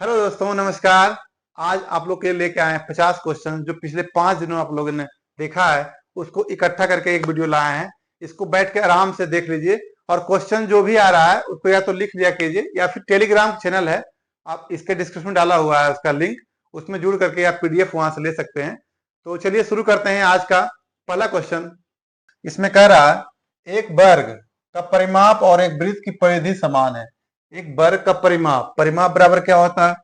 Hello दोस्तों, नमस्कार। आज आप लोग के लिए लेके आए हैं 50 क्वेश्चन जो पिछले 5 दिनों आप लोगों ने देखा है, उसको इकट्ठा करके एक वीडियो लाए हैं। इसको बैठ के आराम से देख लीजिए और क्वेश्चन जो भी आ रहा है उसको या तो लिख लिया कीजिए या फिर टेलीग्राम चैनल है, आप इसके डिस्क्रिप्शन में डाला हुआ है उसका लिंक, उसमें जुड़ करके आप पीडीएफ वहां से ले सकते हैं। तो चलिए शुरू करते हैं आज का पहला क्वेश्चन। इसमें कह रहा है एक वर्ग का परिमाप और एक वृत्त की परिधि समान है। एक वर्ग का परिमाप परिमाप बराबर क्या होता है?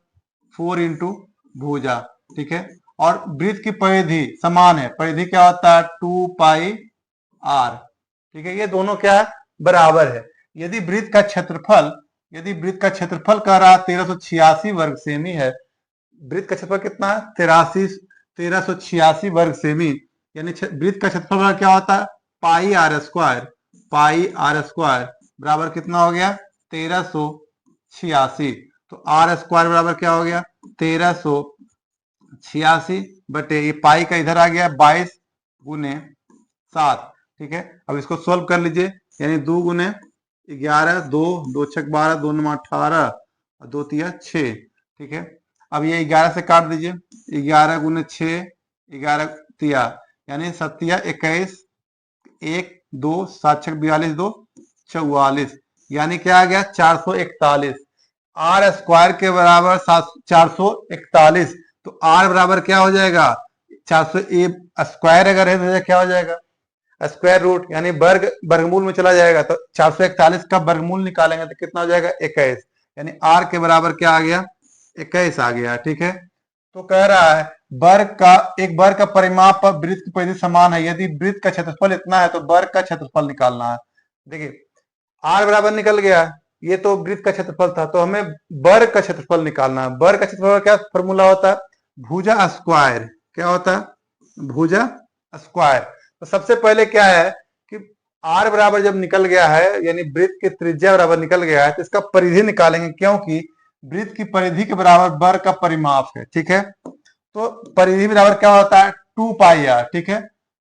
4 इंटू भुजा। ठीक है। और वृत्त की परिधि समान है, परिधि क्या होता है? 2 पाई आर। ठीक है, ये दोनों क्या है? बराबर है। यदि वृत्त का क्षेत्रफल कह रहा है 1386 वर्ग सेमी है। वृत्त का क्षेत्रफल कितना है? 1386 वर्ग सेमी। यानी वृत्त का क्षेत्रफल क्या होता है? Pi r square. Pi r square बराबर कितना हो गया? 1386। तो आर स्क्वायर बराबर क्या हो गया? 1386 बटे ये पाई का इधर आ गया 22 गुने 7। ठीक है, अब इसको सोल्व कर लीजिए। यानी 2 गुने 11, 2 2 6 12, 2 9 18 और 2 3 6। ठीक है, अब ये 11 से काट दीजिए। 11 गुने 6, 11 तिया यानी 7 21, 1 2 7 6 42, 2 44 यानी क्या आ गया? 441। आर स्क्वायर के बराबर 441। तो आर बराबर क्या हो जाएगा? 400 स्क्वायर अगर है तो क्या हो जाएगा? स्क्वायर रूट, यानी वर्ग वर्गमूल में चला जाएगा। तो 441 का वर्गमूल निकालेंगे तो कितना हो जाएगा? 21। यानी आर के बराबर क्या आ गया? 21 आ गया। ठीक है, तो कह रहा है एक वर्ग का परिमाप पर वृत्त की परिधि समान है। यदि वृत्त का क्षेत्रफल इतना है तो वर्ग का क्षेत्रफल निकालना है। देखिए, आर बराबर निकल गया, ये तो वृत्त का क्षेत्रफल था, तो हमें वर्ग का क्षेत्रफल निकालना है। वर्ग का क्षेत्रफल क्या फॉर्मूला होता है? भुजा स्क्वायर। क्या होता है? भुजा स्क्वायर। तो सबसे पहले क्या है कि आर बराबर जब निकल गया है, यानी वृत्त की त्रिज्या बराबर निकल गया है, तो इसका परिधि निकालेंगे, क्योंकि वृत्त की परिधि के बराबर वर्ग का परिमाप है। ठीक है, तो परिधि बराबर क्या होता है? 2 पाई आर। ठीक है,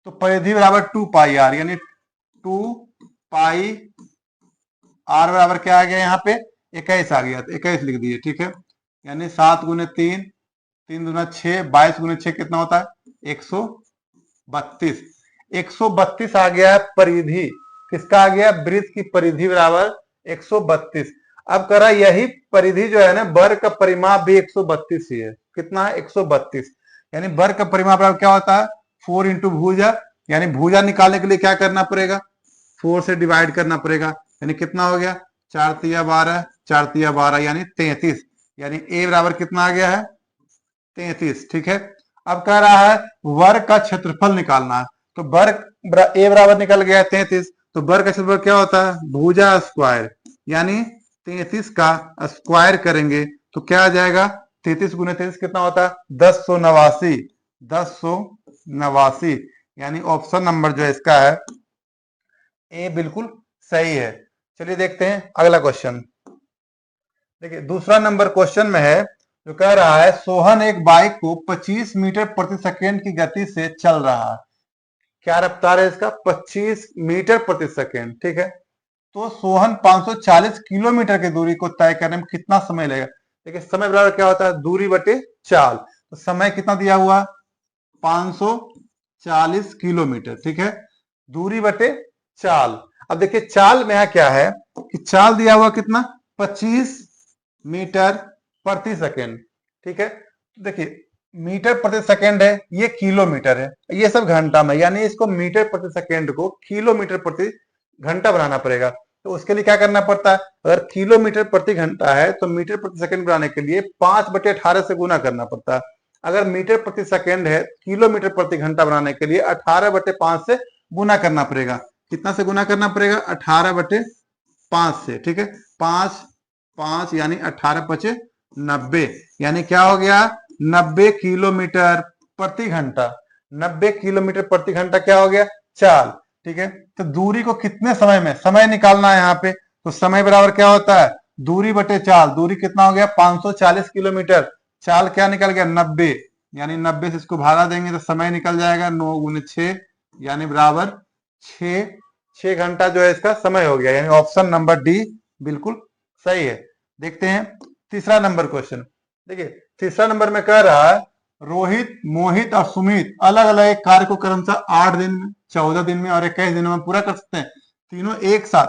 तो परिधि बराबर 2 पाई आर, यानी 2 पाई आर बराबर क्या आ गया? यहाँ पे 21 आ गया, तो 21 लिख दिए। ठीक है, यानी 7 गुने 3, 3 दूना 6, 22 गुने 6 कितना होता है? 132। 132 आ गया है परिधि। किसका आ गया? वृत्त की परिधि बराबर 132। अब करा यही परिधि जो है ना, वर्ग का परिमाप भी 132 ही है। कितना है? 132। यानी वर्ग का परिमाप बराबर क्या होता है? 4 इंटू भुजा। यानी भुजा निकालने के लिए क्या करना पड़ेगा? 4 से डिवाइड करना पड़ेगा। यानी कितना हो गया? 4 तिया 12, 4 तिया 12 यानी 33। यानी ए बराबर कितना आ गया है? 33। ठीक है, अब कह रहा है वर्ग का क्षेत्रफल निकालना है। तो ए बराबर निकल गया 33। तो वर्ग का क्षेत्रफल क्या होता है? भुजा स्क्वायर। यानी 33 का स्क्वायर करेंगे तो क्या आ जाएगा? 33 गुने 33 कितना होता है? 1089। 1089 यानी ऑप्शन नंबर जो है इसका है ए, बिल्कुल सही है। चलिए देखते हैं अगला क्वेश्चन। देखिए, दूसरा नंबर क्वेश्चन में है, जो कह रहा है सोहन एक बाइक को 25 मीटर प्रति सेकेंड की गति से चल रहा है। क्या रफ्तार है इसका? 25 मीटर प्रति सेकेंड। ठीक है, तो सोहन 540 किलोमीटर की दूरी को तय करने में कितना समय लगेगा? देखिए, समय बराबर क्या होता है? दूरी बटे चाल। तो समय कितना दिया हुआ? 540 किलोमीटर। ठीक है, दूरी बटे चाल। अब देखिए चाल में यहाँ क्या है कि चाल दिया हुआ कितना? 25 मीटर प्रति सेकेंड। ठीक है, देखिए मीटर प्रति सेकेंड है, ये किलोमीटर है, ये सब घंटा में, यानी इसको मीटर प्रति सेकेंड को किलोमीटर प्रति घंटा बनाना पड़ेगा। तो उसके लिए क्या करना पड़ता है? अगर किलोमीटर प्रति घंटा है तो मीटर प्रति सेकंड बनाने के लिए 5/18 से गुना करना पड़ता है। अगर मीटर प्रति सेकंड है, किलोमीटर प्रति घंटा बनाने के लिए 18/5 से गुना करना पड़ेगा। कितना से गुना करना पड़ेगा? 18/5 से। ठीक है, 5 5 यानी 18×5 = 90। यानी क्या हो गया? 90 किलोमीटर प्रति घंटा। 90 किलोमीटर प्रति घंटा क्या हो गया? चाल। ठीक है, तो दूरी को कितने समय में समय निकालना है यहाँ पे, तो समय बराबर क्या होता है? दूरी बटे चाल। दूरी कितना हो गया? 540 किलोमीटर। चाल क्या निकल गया? 90। यानी 90 से इसको भागा देंगे तो समय निकल जाएगा 9 गुने 6 यानी बराबर 6 घंटा जो है इसका समय हो गया। यानी ऑप्शन नंबर डी बिल्कुल सही है। देखते हैं तीसरा नंबर क्वेश्चन। देखिए तीसरा नंबर में कह रहा है रोहित, मोहित और सुमित अलग अलग एक कार्य को क्रमशः 8 दिन में, 14 दिन में और 21 दिनों में पूरा कर सकते हैं। तीनों एक साथ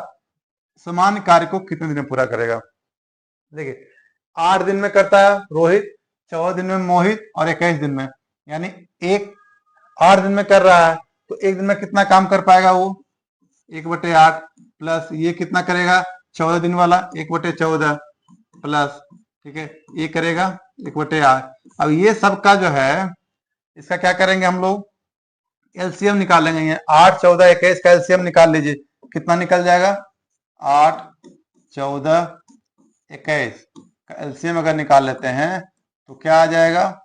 समान कार्य को कितने दिन में पूरा करेगा? देखिए 8 दिन में करता है रोहित, 14 दिन में मोहित और 21 दिन में, यानी एक 8 दिन में कर रहा है तो एक दिन में कितना काम कर पाएगा वो? 1/8 प्लस ये कितना करेगा 14 दिन वाला 1/14 प्लस, ठीक है, ये करेगा 1/8। अब ये सब का जो है इसका क्या करेंगे हम लोग? एलसीएम निकालेंगे। ये 8, 14, 21 का एलसीएम निकाल लीजिए, कितना निकल जाएगा? 8, 14, 21 का एलसीएम अगर निकाल लेते हैं तो क्या आ जाएगा?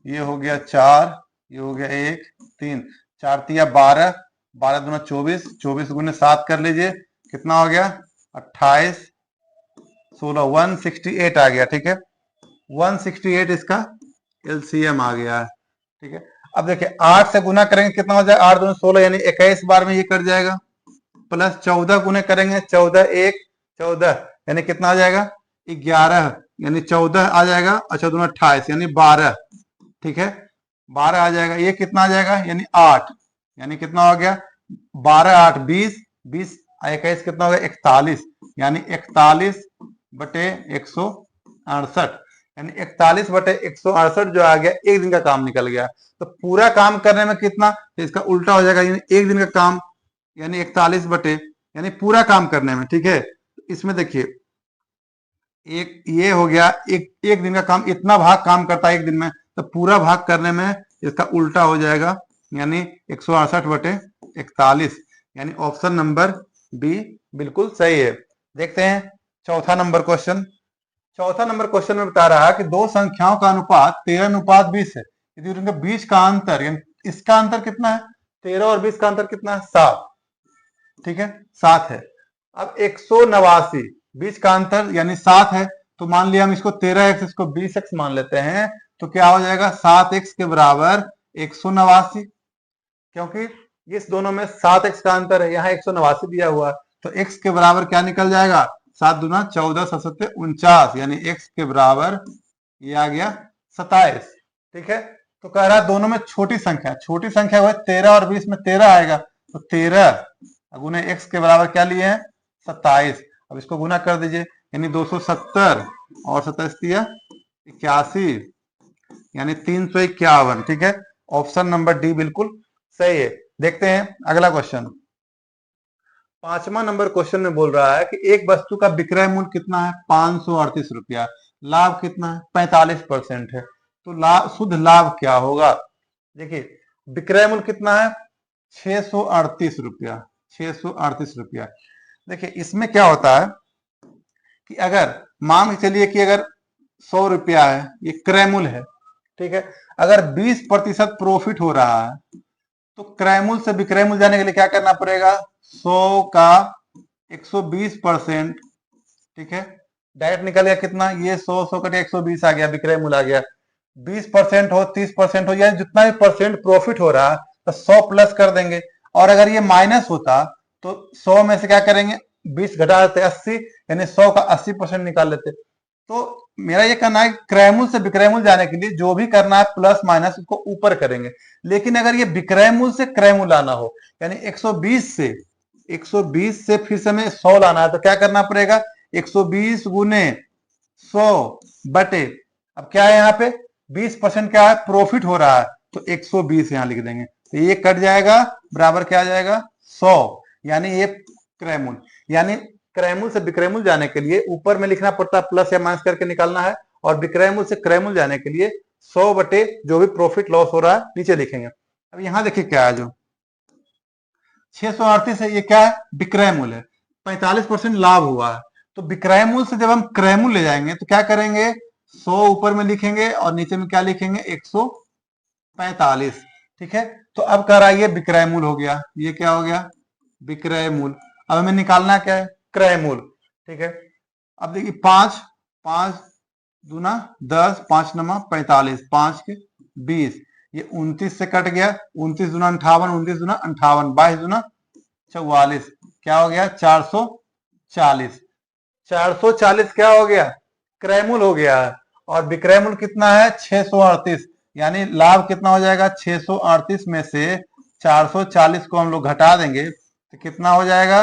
ये हो गया 4, ये हो गया 1, 3, 4 तिया 12, 12 दूना 24, 24 गुने 7 कर लीजिए, कितना हो गया? 28, 16, 168 आ गया। ठीक है, 168 इसका एलसीएम आ गया है। ठीक है, अब देखिए 8 से गुना करेंगे कितना हो जाएगा? 8 दूना 16 यानी 21 बार में ये कट जाएगा, प्लस 14 गुने करेंगे 14, 1, 14 यानी कितना आ जाएगा? 11 यानी 14 आ जाएगा, अच्छा दूना 28 यानी 12, ठीक है 12 आ जाएगा। ये कितना आ जाएगा? यानी 8, यानी कितना हो गया? 12, 8, 20, 20 21 कितना हो गया? 41, यानी 41/168, यानी 41/168 जो आ गया, एक दिन का काम निकल गया। तो पूरा काम करने में कितना? तो इसका उल्टा हो जाएगा, यानी एक दिन का काम यानी 41 बटे, यानी पूरा काम करने में। ठीक है, इसमें देखिए एक ये हो गया, एक दिन का काम इतना भाग काम करता है एक दिन में, तो पूरा भाग करने में इसका उल्टा हो जाएगा, यानी 168/41, यानी ऑप्शन नंबर बी बिल्कुल सही है। देखते हैं चौथा नंबर क्वेश्चन। चौथा नंबर क्वेश्चन में बता रहा है कि दो संख्याओं का अनुपात 13:20 है, यदि उनके बीच का अंतर, यानी इसका अंतर कितना है? 13 और 20 का अंतर कितना है? 7, ठीक है 7 है। अब 189 बीच का अंतर यानी 7 है, तो मान लिया हम इसको 13x इसको 20x मान लेते हैं, तो क्या हो जाएगा? 7x के बराबर 189, क्योंकि इस दोनों में 7x का अंतर है, यहाँ 189 दिया हुआ, तो x के बराबर क्या निकल जाएगा? 7 दूना 14, 7 49, यानी x के बराबर ये आ गया 27। ठीक है, तो कह रहा है दोनों में छोटी संख्या हुआ 13 और 20 में 13 आएगा, तो 13 गुना x के बराबर क्या लिए हैं? 27। अब इसको गुना कर दीजिए, यानी 270 और 27 दिया 81, यानी 351। ठीक है, ऑप्शन नंबर डी बिल्कुल सही है। देखते हैं अगला क्वेश्चन। पांचवा नंबर क्वेश्चन में बोल रहा है कि एक वस्तु का विक्रय मूल्य कितना है? 538 रुपया, लाभ कितना है? 45% है, तो लाभ शुद्ध लाभ क्या होगा? देखिए विक्रय मूल्य कितना है? 638 रुपया, 638 रुपया। देखिए इसमें क्या होता है कि अगर मान के चलिए कि अगर 100 रुपया है, ये क्रय मूल्य है, ठीक है, अगर 20% प्रॉफिट हो रहा है तो क्रय मूल्य से विक्रय मूल्य जाने के लिए क्या करना पड़ेगा? 100 का 120%, ठीक है, डायरेक्ट निकल गया कितना? ये 100 कटे 120 आ गया, विक्रय मूल्य आ गया। 20% हो 30% हो, यानी जितना भी परसेंट प्रॉफिट हो रहा है तो 100 प्लस कर देंगे, और अगर ये माइनस होता तो 100 में से क्या करेंगे? 20 घटा देते 80, यानी 100 का 80% निकाल लेते। तो मेरा ये कहना है क्रय मूल्य से विक्रय मूल्य जाने के लिए जो भी करना है प्लस माइनस उसको ऊपर करेंगे, लेकिन अगर ये विक्रय मूल्य से क्रय मूल्य लाना हो, यानी 120 से फिर से हमें 100 लाना है, तो क्या करना पड़ेगा? 120 गुने 100 बटे, अब क्या है यहाँ पे 20% क्या है? प्रॉफिट हो रहा है, तो 120 यहाँ लिख देंगे, तो ये कट जाएगा, बराबर क्या आ जाएगा? 100, यानी ये क्रय मूल्य। यानी क्रय मूल्य से विक्रय मूल्य जाने के लिए ऊपर में लिखना पड़ता है, प्लस या माइनस करके निकालना है, और विक्रय मूल्य से क्रय मूल्य जाने के लिए 100 बटे जो भी प्रॉफिट लॉस हो रहा है नीचे लिखेंगे। अब यहाँ देखिए क्या है, जो 638 है ये क्या है? विक्रय मूल्य है, 45% लाभ हुआ है, तो विक्रय मूल्य से जब हम क्रय मूल्य ले जाएंगे तो क्या करेंगे? 100 ऊपर में लिखेंगे और नीचे में क्या लिखेंगे? 145। ठीक है, तो अब कह रहा है ये विक्रय मूल्य हो गया, ये क्या हो गया? विक्रय मूल्य। अब हमें निकालना क्या है? क्रय मूल्य। ठीक है, अब देखिए 5 5 दूना 10, 5 नमा 45, 5 के 20, ये 29 से कट गया, 29 दूना 58, 29 दूना 58, 22 दूना 44, क्या हो गया? 440। 440 क्या हो गया? विक्रयमूल हो गया है, और विक्रयमूल कितना है 638, यानी लाभ कितना हो जाएगा 638 में से 440 को हम लोग घटा देंगे तो कितना हो जाएगा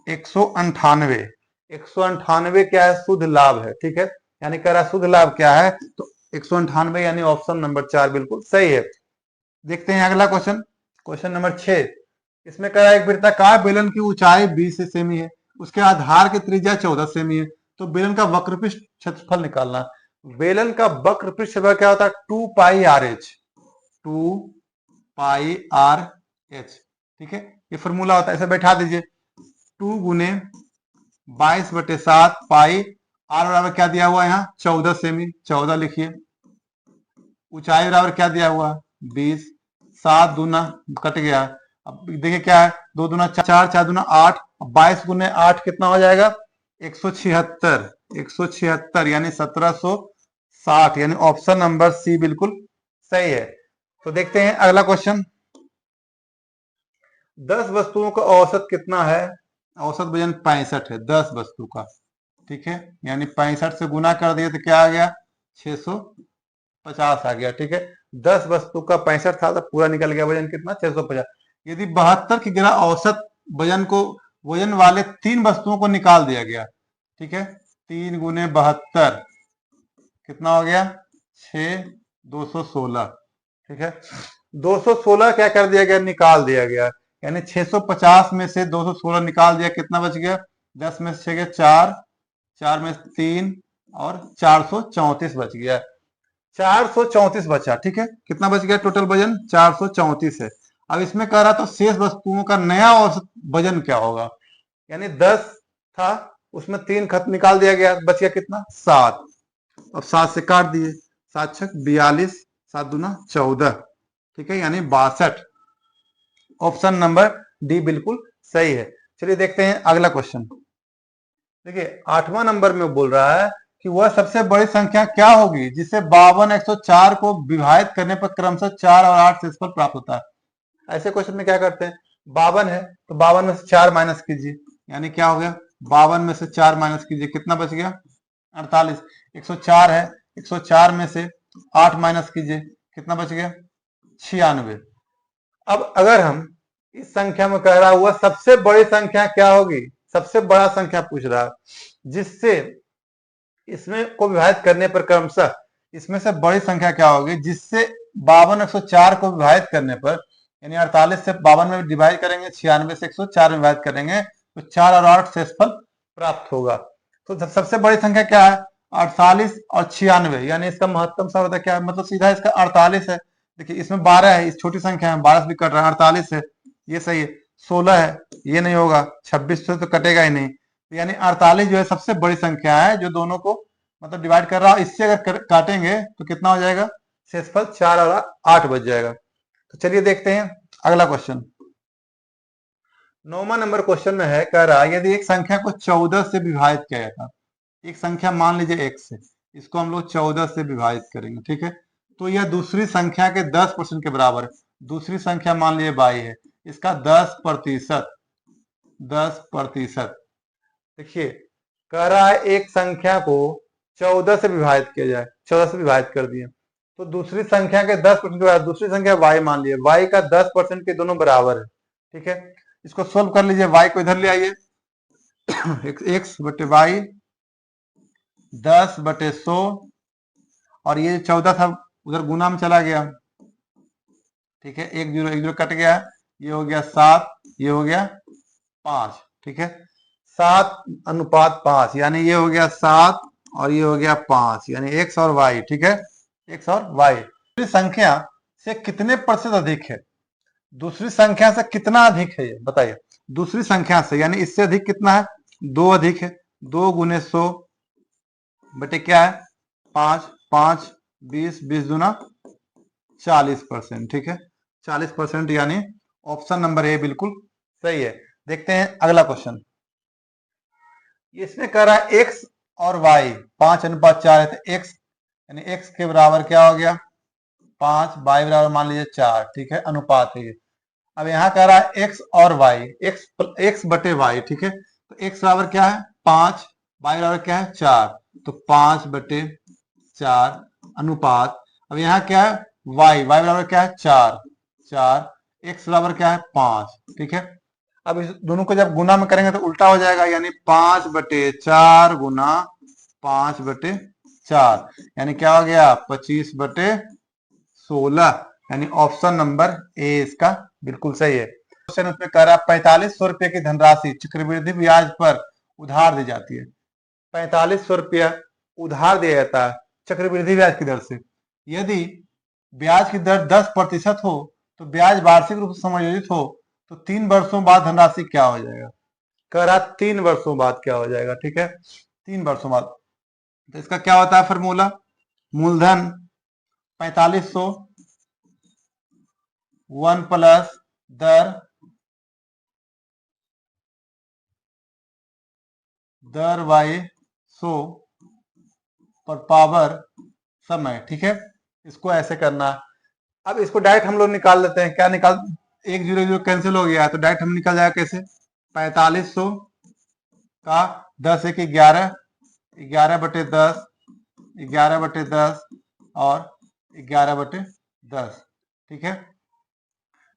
198। 198 क्या है शुद्ध लाभ है, ठीक है, यानी कह रहा शुद्ध लाभ क्या है तो 198, यानी ऑप्शन नंबर 4 बिल्कुल सही है। देखते हैं अगला क्वेश्चन, क्वेश्चन नंबर 6। इसमें कह रहा है एक वृत्ताकार बेलन की ऊंचाई 20 सेमी है, उसके आधार की त्रिज्या 14 सेमी है, तो बेलन का वक्रपृष्ठ क्षेत्रफल निकालना। बेलन का वक्रपृष्ठ क्षेत्रफल क्या होता है 2 पाई आर एच, 2 पाई आर एच, ठीक है, ये फॉर्मूला होता है, ऐसे बैठा दीजिए 2 गुने 22/7 पाई आर बराबर क्या दिया हुआ है यहाँ 14 सेमी, 14 लिखिए, ऊंचाई बराबर क्या दिया हुआ 20, 7 दूना कट गया, अब देखिए क्या है 2 दूना 4, 4 दूना 8, 22 गुने 8 कितना हो जाएगा 176, 176 यानी 1760, यानी ऑप्शन नंबर सी बिल्कुल सही है। तो देखते हैं अगला क्वेश्चन, 10 वस्तुओं का औसत कितना है, औसत वजन 65 है 10 वस्तु का, ठीक है, यानी 65 से गुना कर दिए तो क्या आ गया 650 आ गया, ठीक है, 10 वस्तु का 65 था तो पूरा निकल गया वजन कितना 650। यदि 72 की गिरा औसत वजन को, वजन वाले 3 वस्तुओं को निकाल दिया गया, ठीक है, 3 गुने 72 कितना हो गया 6, 216, ठीक है, 216 क्या कर दिया गया निकाल दिया गया, यानी 650 में से 216 निकाल दिया कितना बच गया 10 में से 6 4, 4 में 3 और 434 बच गया, 434 बचा, ठीक है, कितना बच गया टोटल वजन 434 है। अब इसमें कह रहा तो शेष वस्तुओं का नया औसत वजन क्या होगा, यानी 10 था उसमें 3 खत निकाल दिया गया, बच गया कितना 7, अब 7 से काट दिए, 7 छक 42, 7 दूना 14, ठीक है, यानी 62, ऑप्शन नंबर डी बिल्कुल सही है। चलिए देखते हैं अगला क्वेश्चन, देखिए 8वां नंबर में बोल रहा है कि वह सबसे बड़ी संख्या क्या होगी जिसे 52 104 को विभाजित करने पर क्रमशः 4 और 8 शेषफल प्राप्त होता है। ऐसे क्वेश्चन में क्या करते हैं 52 है तो 52 में से 4 माइनस कीजिए, यानी क्या हो गया 52 में से 4 माइनस कीजिए कितना बच गया 48, 104 है 104 में से 8 माइनस कीजिए कितना बच गया 96। अब अगर हम इस संख्या में कह रहा हुआ सबसे बड़ी संख्या क्या होगी, सबसे बड़ा संख्या पूछ रहा है जिससे इसमें को विभाजित करने पर क्रमशः इसमें से बड़ी संख्या क्या होगी जिससे 52 104 को विभाजित करने पर, यानी 48 से 52 में डिवाइड करेंगे, 96 से 104 में विभाजित करेंगे तो 4 और 8 शेषफल प्राप्त होगा। तो सबसे बड़ी संख्या क्या है 48 और 96, यानी इसका महत्तम सा होता है क्या है, मतलब सीधा इसका 48 है, देखिए इसमें 12 है, इस छोटी संख्या है 12 भी कट रहा है, 48 है ये सही है, 16 है ये नहीं होगा, 26 से तो कटेगा ही नहीं, तो यानी 48 जो है सबसे बड़ी संख्या है जो दोनों को मतलब डिवाइड कर रहा है, इससे अगर काटेंगे तो कितना हो जाएगा शेषफल 4 और 8 बच जाएगा। तो चलिए देखते हैं अगला क्वेश्चन, 9वां नंबर क्वेश्चन में है, कह रहा है यदि एक संख्या को 14 से विभाजित किया जाता, एक संख्या मान लीजिए x से, इसको हम लोग 14 से विभाजित करेंगे, ठीक है, तो यह दूसरी संख्या के 10% के बराबर है, दूसरी संख्या मान लीजिए y है, इसका 10%, 10%, देखिए कह रहा है एक संख्या को 14 से विभाजित किया जाए, 14 से विभाजित कर दिए तो दूसरी संख्या के 10% के बराबर, दूसरी संख्या y मान लिए, y का 10% के दोनों बराबर है, ठीक है, इसको सोल्व कर लीजिए, y को इधर ले आइए x बटे y 10/100 और ये 14 था उधर गुना में चला गया, ठीक है, 1 0 1 0 कट गया, ये हो गया 7, ये हो गया 5, ठीक है, 7:5, यानी ये हो गया 7 और ये हो गया 5, यानी x और y, ठीक है, x और y दूसरी संख्या से कितने प्रतिशत अधिक है, दूसरी संख्या से कितना अधिक है ये बताइए, दूसरी संख्या से यानी इससे अधिक कितना है 2 अधिक है, 2 गुने 100 बटे क्या है 5, 5 20, 20 दूना 40%, ठीक है, 40%, यानी ऑप्शन नंबर ए बिल्कुल सही है। देखते हैं अगला क्वेश्चन, इसमें कह रहा है x और y 5:4 है, तो x यानी x के बराबर क्या हो गया 5, y बराबर मान लीजिए 4, ठीक है, अनुपात है ये। अब यहाँ कह रहा है x और y, x बटे y, ठीक है, तो x बराबर क्या है 5, y बराबर क्या है 4, तो 5/4 अनुपात, अब यहाँ क्या है y बराबर क्या है 4, 4, x बराबर क्या है 5, ठीक है। अब इस दोनों को जब गुना में करेंगे तो उल्टा हो जाएगा, यानी 5/4 गुना 5/4, यानी क्या हो गया 25/16, यानी ऑप्शन नंबर ए इसका बिल्कुल सही है। क्वेश्चन उसमें कह रहा है 4500 रुपये की धनराशि चक्रवृद्धि ब्याज पर उधार दी जाती है। 4500 रुपया उधार दिया जाता है चक्रवृद्धि ब्याज की दर से। यदि ब्याज की दर 10% हो तो ब्याज वार्षिक रूप से समायोजित हो तो 3 वर्षों बाद धनराशि क्या हो जाएगा। कह रहा 3 वर्षों बाद क्या हो जाएगा, ठीक है 3 वर्षों बाद। तो इसका क्या होता है फॉर्मूला, मूलधन 4500 1 प्लस दर बाई 100 पर पावर समय, ठीक है। इसको ऐसे करना है। अब इसको डायरेक्ट हम लोग निकाल लेते हैं, क्या निकाल, 1 0 0 कैंसिल हो गया तो डायरेक्ट हम निकल जाएगा कैसे, 4500 का 10 1 11, 11/10, 11/10 और 11/10, ठीक है।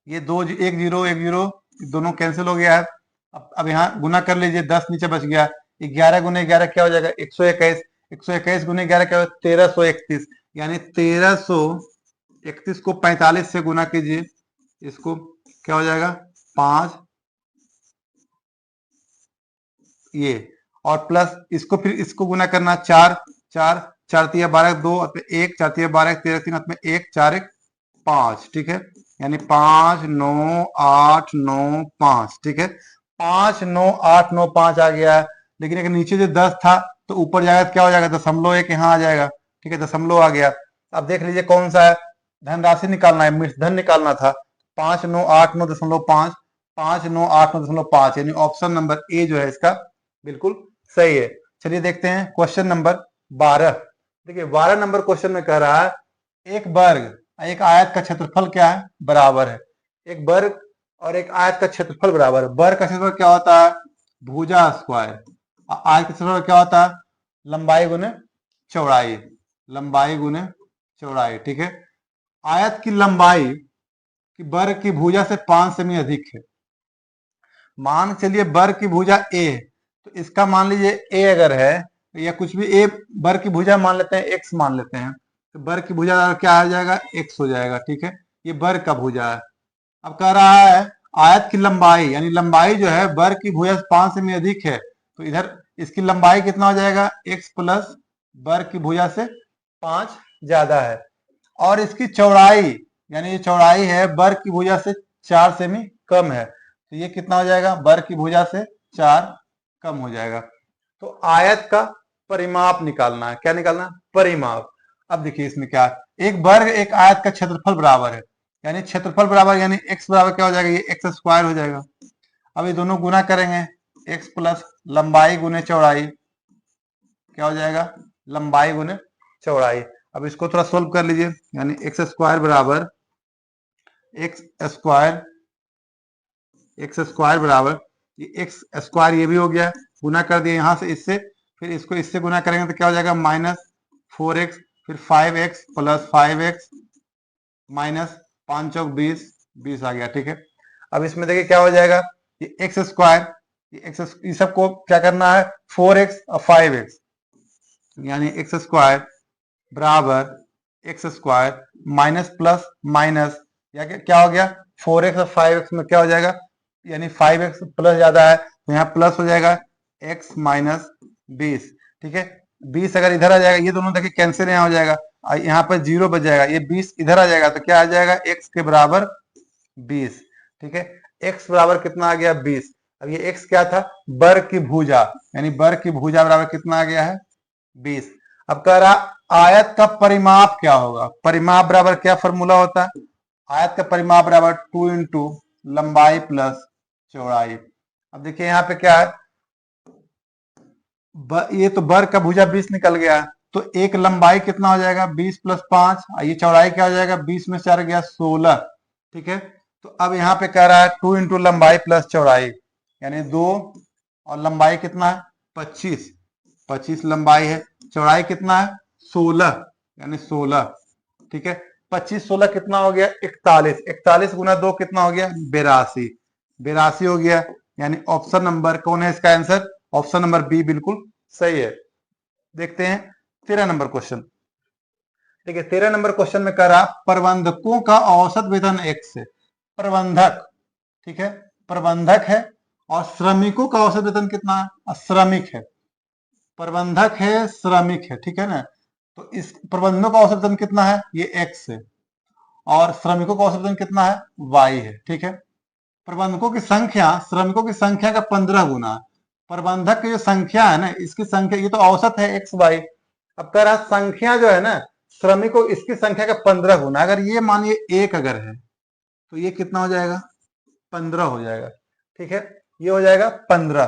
ये दो 1 0 1 0 दोनों कैंसिल हो गया है। अब यहाँ गुना कर लीजिए, 10 नीचे बच गया, 11 गुने 11 क्या हो जाएगा 121, 121 गुने 11 क्या हो 1331, यानी 1331 को 45 से गुना कीजिए, इसको क्या हो जाएगा 5 ये, और प्लस इसको फिर इसको गुना करना 4 4 4 3 12 2 1 4 3 12 13 3 में 1 4 1 5, ठीक है, यानी 5 9 8 9 5, ठीक है 5 9 8 9 5 आ गया। लेकिन अगर नीचे जो 10 था तो ऊपर जाएगा तो क्या हो जाएगा 0.1 यहाँ आ जाएगा, ठीक है 0 आ गया। अब देख लीजिए कौन सा है, धनराशि निकालना है, मिश्रधन निकालना था, 5 9 8 9.5, 5 9 8 9.5, यानी ऑप्शन नंबर ए जो है इसका बिल्कुल सही है। चलिए देखते हैं क्वेश्चन नंबर 12। देखिए 12 नंबर क्वेश्चन में कह रहा है एक वर्ग एक आयत का क्षेत्रफल क्या है बराबर है। एक वर्ग और एक आयत का क्षेत्रफल बराबर है। वर्ग का क्षेत्रफल क्या होता है भुजा स्क्वायर, आयत का क्षेत्रफल क्या होता है लंबाई गुने चौड़ाई, लंबाई गुने चौड़ाई, ठीक है। आयत की लंबाई की वर्ग की भुजा से 5 सेमी अधिक है। मान चलिए वर्ग की भुजा ए है, तो इसका मान लीजिए ए अगर है या कुछ भी ए वर्ग की भुजा मान लेते हैं, एक्स मान लेते हैं, तो वर्ग की भुजा क्या आ जाएगा एक्स हो जाएगा, ठीक है। ये वर्ग का भुजा है। अब कह रहा है आयत की लंबाई, यानी लंबाई जो है वर्ग की भुजा से 5 सेमी अधिक है, तो इधर इसकी लंबाई कितना हो जाएगा एक्स प्लस वर्ग की भुजा से 5 ज्यादा है। और इसकी चौड़ाई, यानी ये चौड़ाई है वर्ग की भुजा से 4 सेमी कम है, तो ये कितना हो जाएगा वर्ग की भुजा से 4 कम हो जाएगा। तो आयत का परिमाप निकालना है, क्या निकालना है परिमाप। अब देखिए इसमें क्या है, एक वर्ग एक आयत का क्षेत्रफल बराबर है, यानी क्षेत्रफल बराबर यानी एक्स बराबर क्या हो जाएगा ये एक्स स्क्वायर हो जाएगा। अब ये दोनों गुना करेंगे, एक्स प्लस लंबाई गुने चौड़ाई क्या हो जाएगा लंबाई गुने चौड़ाई। अब इसको थोड़ा सोल्व कर लीजिए, यानी एक्स स्क्वायर बराबर एक्स स्क्वायर, एक्स स्क्वायर बराबर ये एक्स स्क्वायर ये भी हो गया, गुना कर दिया यहाँ से इससे, फिर इसको इससे गुना करेंगे तो क्या हो जाएगा -4x, फिर 5x प्लस 5x माइनस 5 चौक 20, 20 आ गया, ठीक है। अब इसमें देखिए क्या हो जाएगा ये एक्स स्क्वायर, ये एक्स ये सबको क्या करना है 4x और 5x, यानी एक्स स्क्वायर बराबर x square minus plus minus, या क्या हो गया 4x और 5x में क्या हो जाएगा, यानी 5x प्लस ज्यादा है तो यहाँ प्लस हो जाएगा x माइनस 20, ठीक है। 20 अगर इधर आ जाएगा, ये दोनों देखिए कैंसिल यहाँ हो जाएगा, यहाँ पर 0 बच जाएगा, ये 20 इधर आ जाएगा तो क्या आ जाएगा x के बराबर 20, ठीक है। x बराबर कितना आ गया 20। अब ये x क्या था वर्ग की भुजा, यानी वर्ग की भुजा बराबर कितना आ गया है 20। अब कह रहा आयत का परिमाप क्या होगा, परिमाप बराबर क्या फॉर्मूला होता है, आयत का परिमाप बराबर 2 इंटू लंबाई प्लस चौड़ाई। अब देखिए यहाँ पे क्या है ये तो वर्ग का भुजा 20 निकल गया, तो एक लंबाई कितना हो जाएगा 20 प्लस 5, ये चौड़ाई क्या हो जाएगा 20 में 4 गया 16, ठीक है। तो अब यहाँ पे कह रहा है 2 इंटू लंबाई प्लस चौड़ाई, यानी 2 और लंबाई कितना है 25, 25 लंबाई है, चौड़ाई कितना है 16, यानी 16, ठीक है। 25 16 कितना हो गया 41, 41 गुना 2 कितना हो गया 82, 82 हो गया, यानी ऑप्शन नंबर कौन है इसका आंसर, ऑप्शन नंबर बी बिल्कुल सही है। देखते हैं 13 नंबर क्वेश्चन। ठीक है, 13 नंबर क्वेश्चन में कह रहा प्रबंधकों का औसत वेतन एक्स है। प्रबंधक, ठीक है, प्रबंधक है और श्रमिकों का औसत वेतन कितना है, श्रमिक है, प्रबंधक है श्रमिक है, ठीक है ना। तो इस प्रबंधकों का औसत वेतन कितना है, ये एक्स है, और श्रमिकों का औसत वेतन कितना है, वाई है, ठीक है। प्रबंधकों की संख्या श्रमिकों की संख्या का 15 गुना, प्रबंधक की जो संख्या है ना, इसकी संख्या, ये तो औसत है एक्स वाई, अब कह रहा संख्या जो है ना श्रमिकों इसकी संख्या का 15 गुना, अगर ये मानिए 1 अगर है तो ये कितना हो जाएगा 15 हो जाएगा, ठीक है, ये हो जाएगा 15।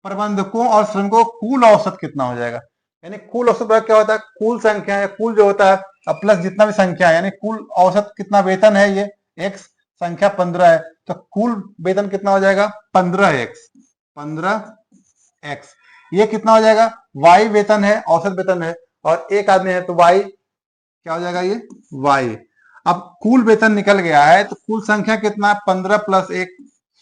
प्रबंधकों और श्रमिकों कुल औसत कितना हो जाएगा, यानी कुल औसत क्या होता है, कुल संख्या या कुल जो होता है अब प्लस जितना भी संख्या है, यानी कुल औसत कितना वेतन है ये एक्स, संख्या 15 है, तो कुल वेतन कितना हो जाएगा 15x, 15x, ये कितना हो जाएगा वाई वेतन है, औसत वेतन है, और एक आदमी है तो वाई क्या हो जाएगा ये वाई। अब कुल वेतन निकल गया है तो कुल संख्या कितना 15 प्लस 1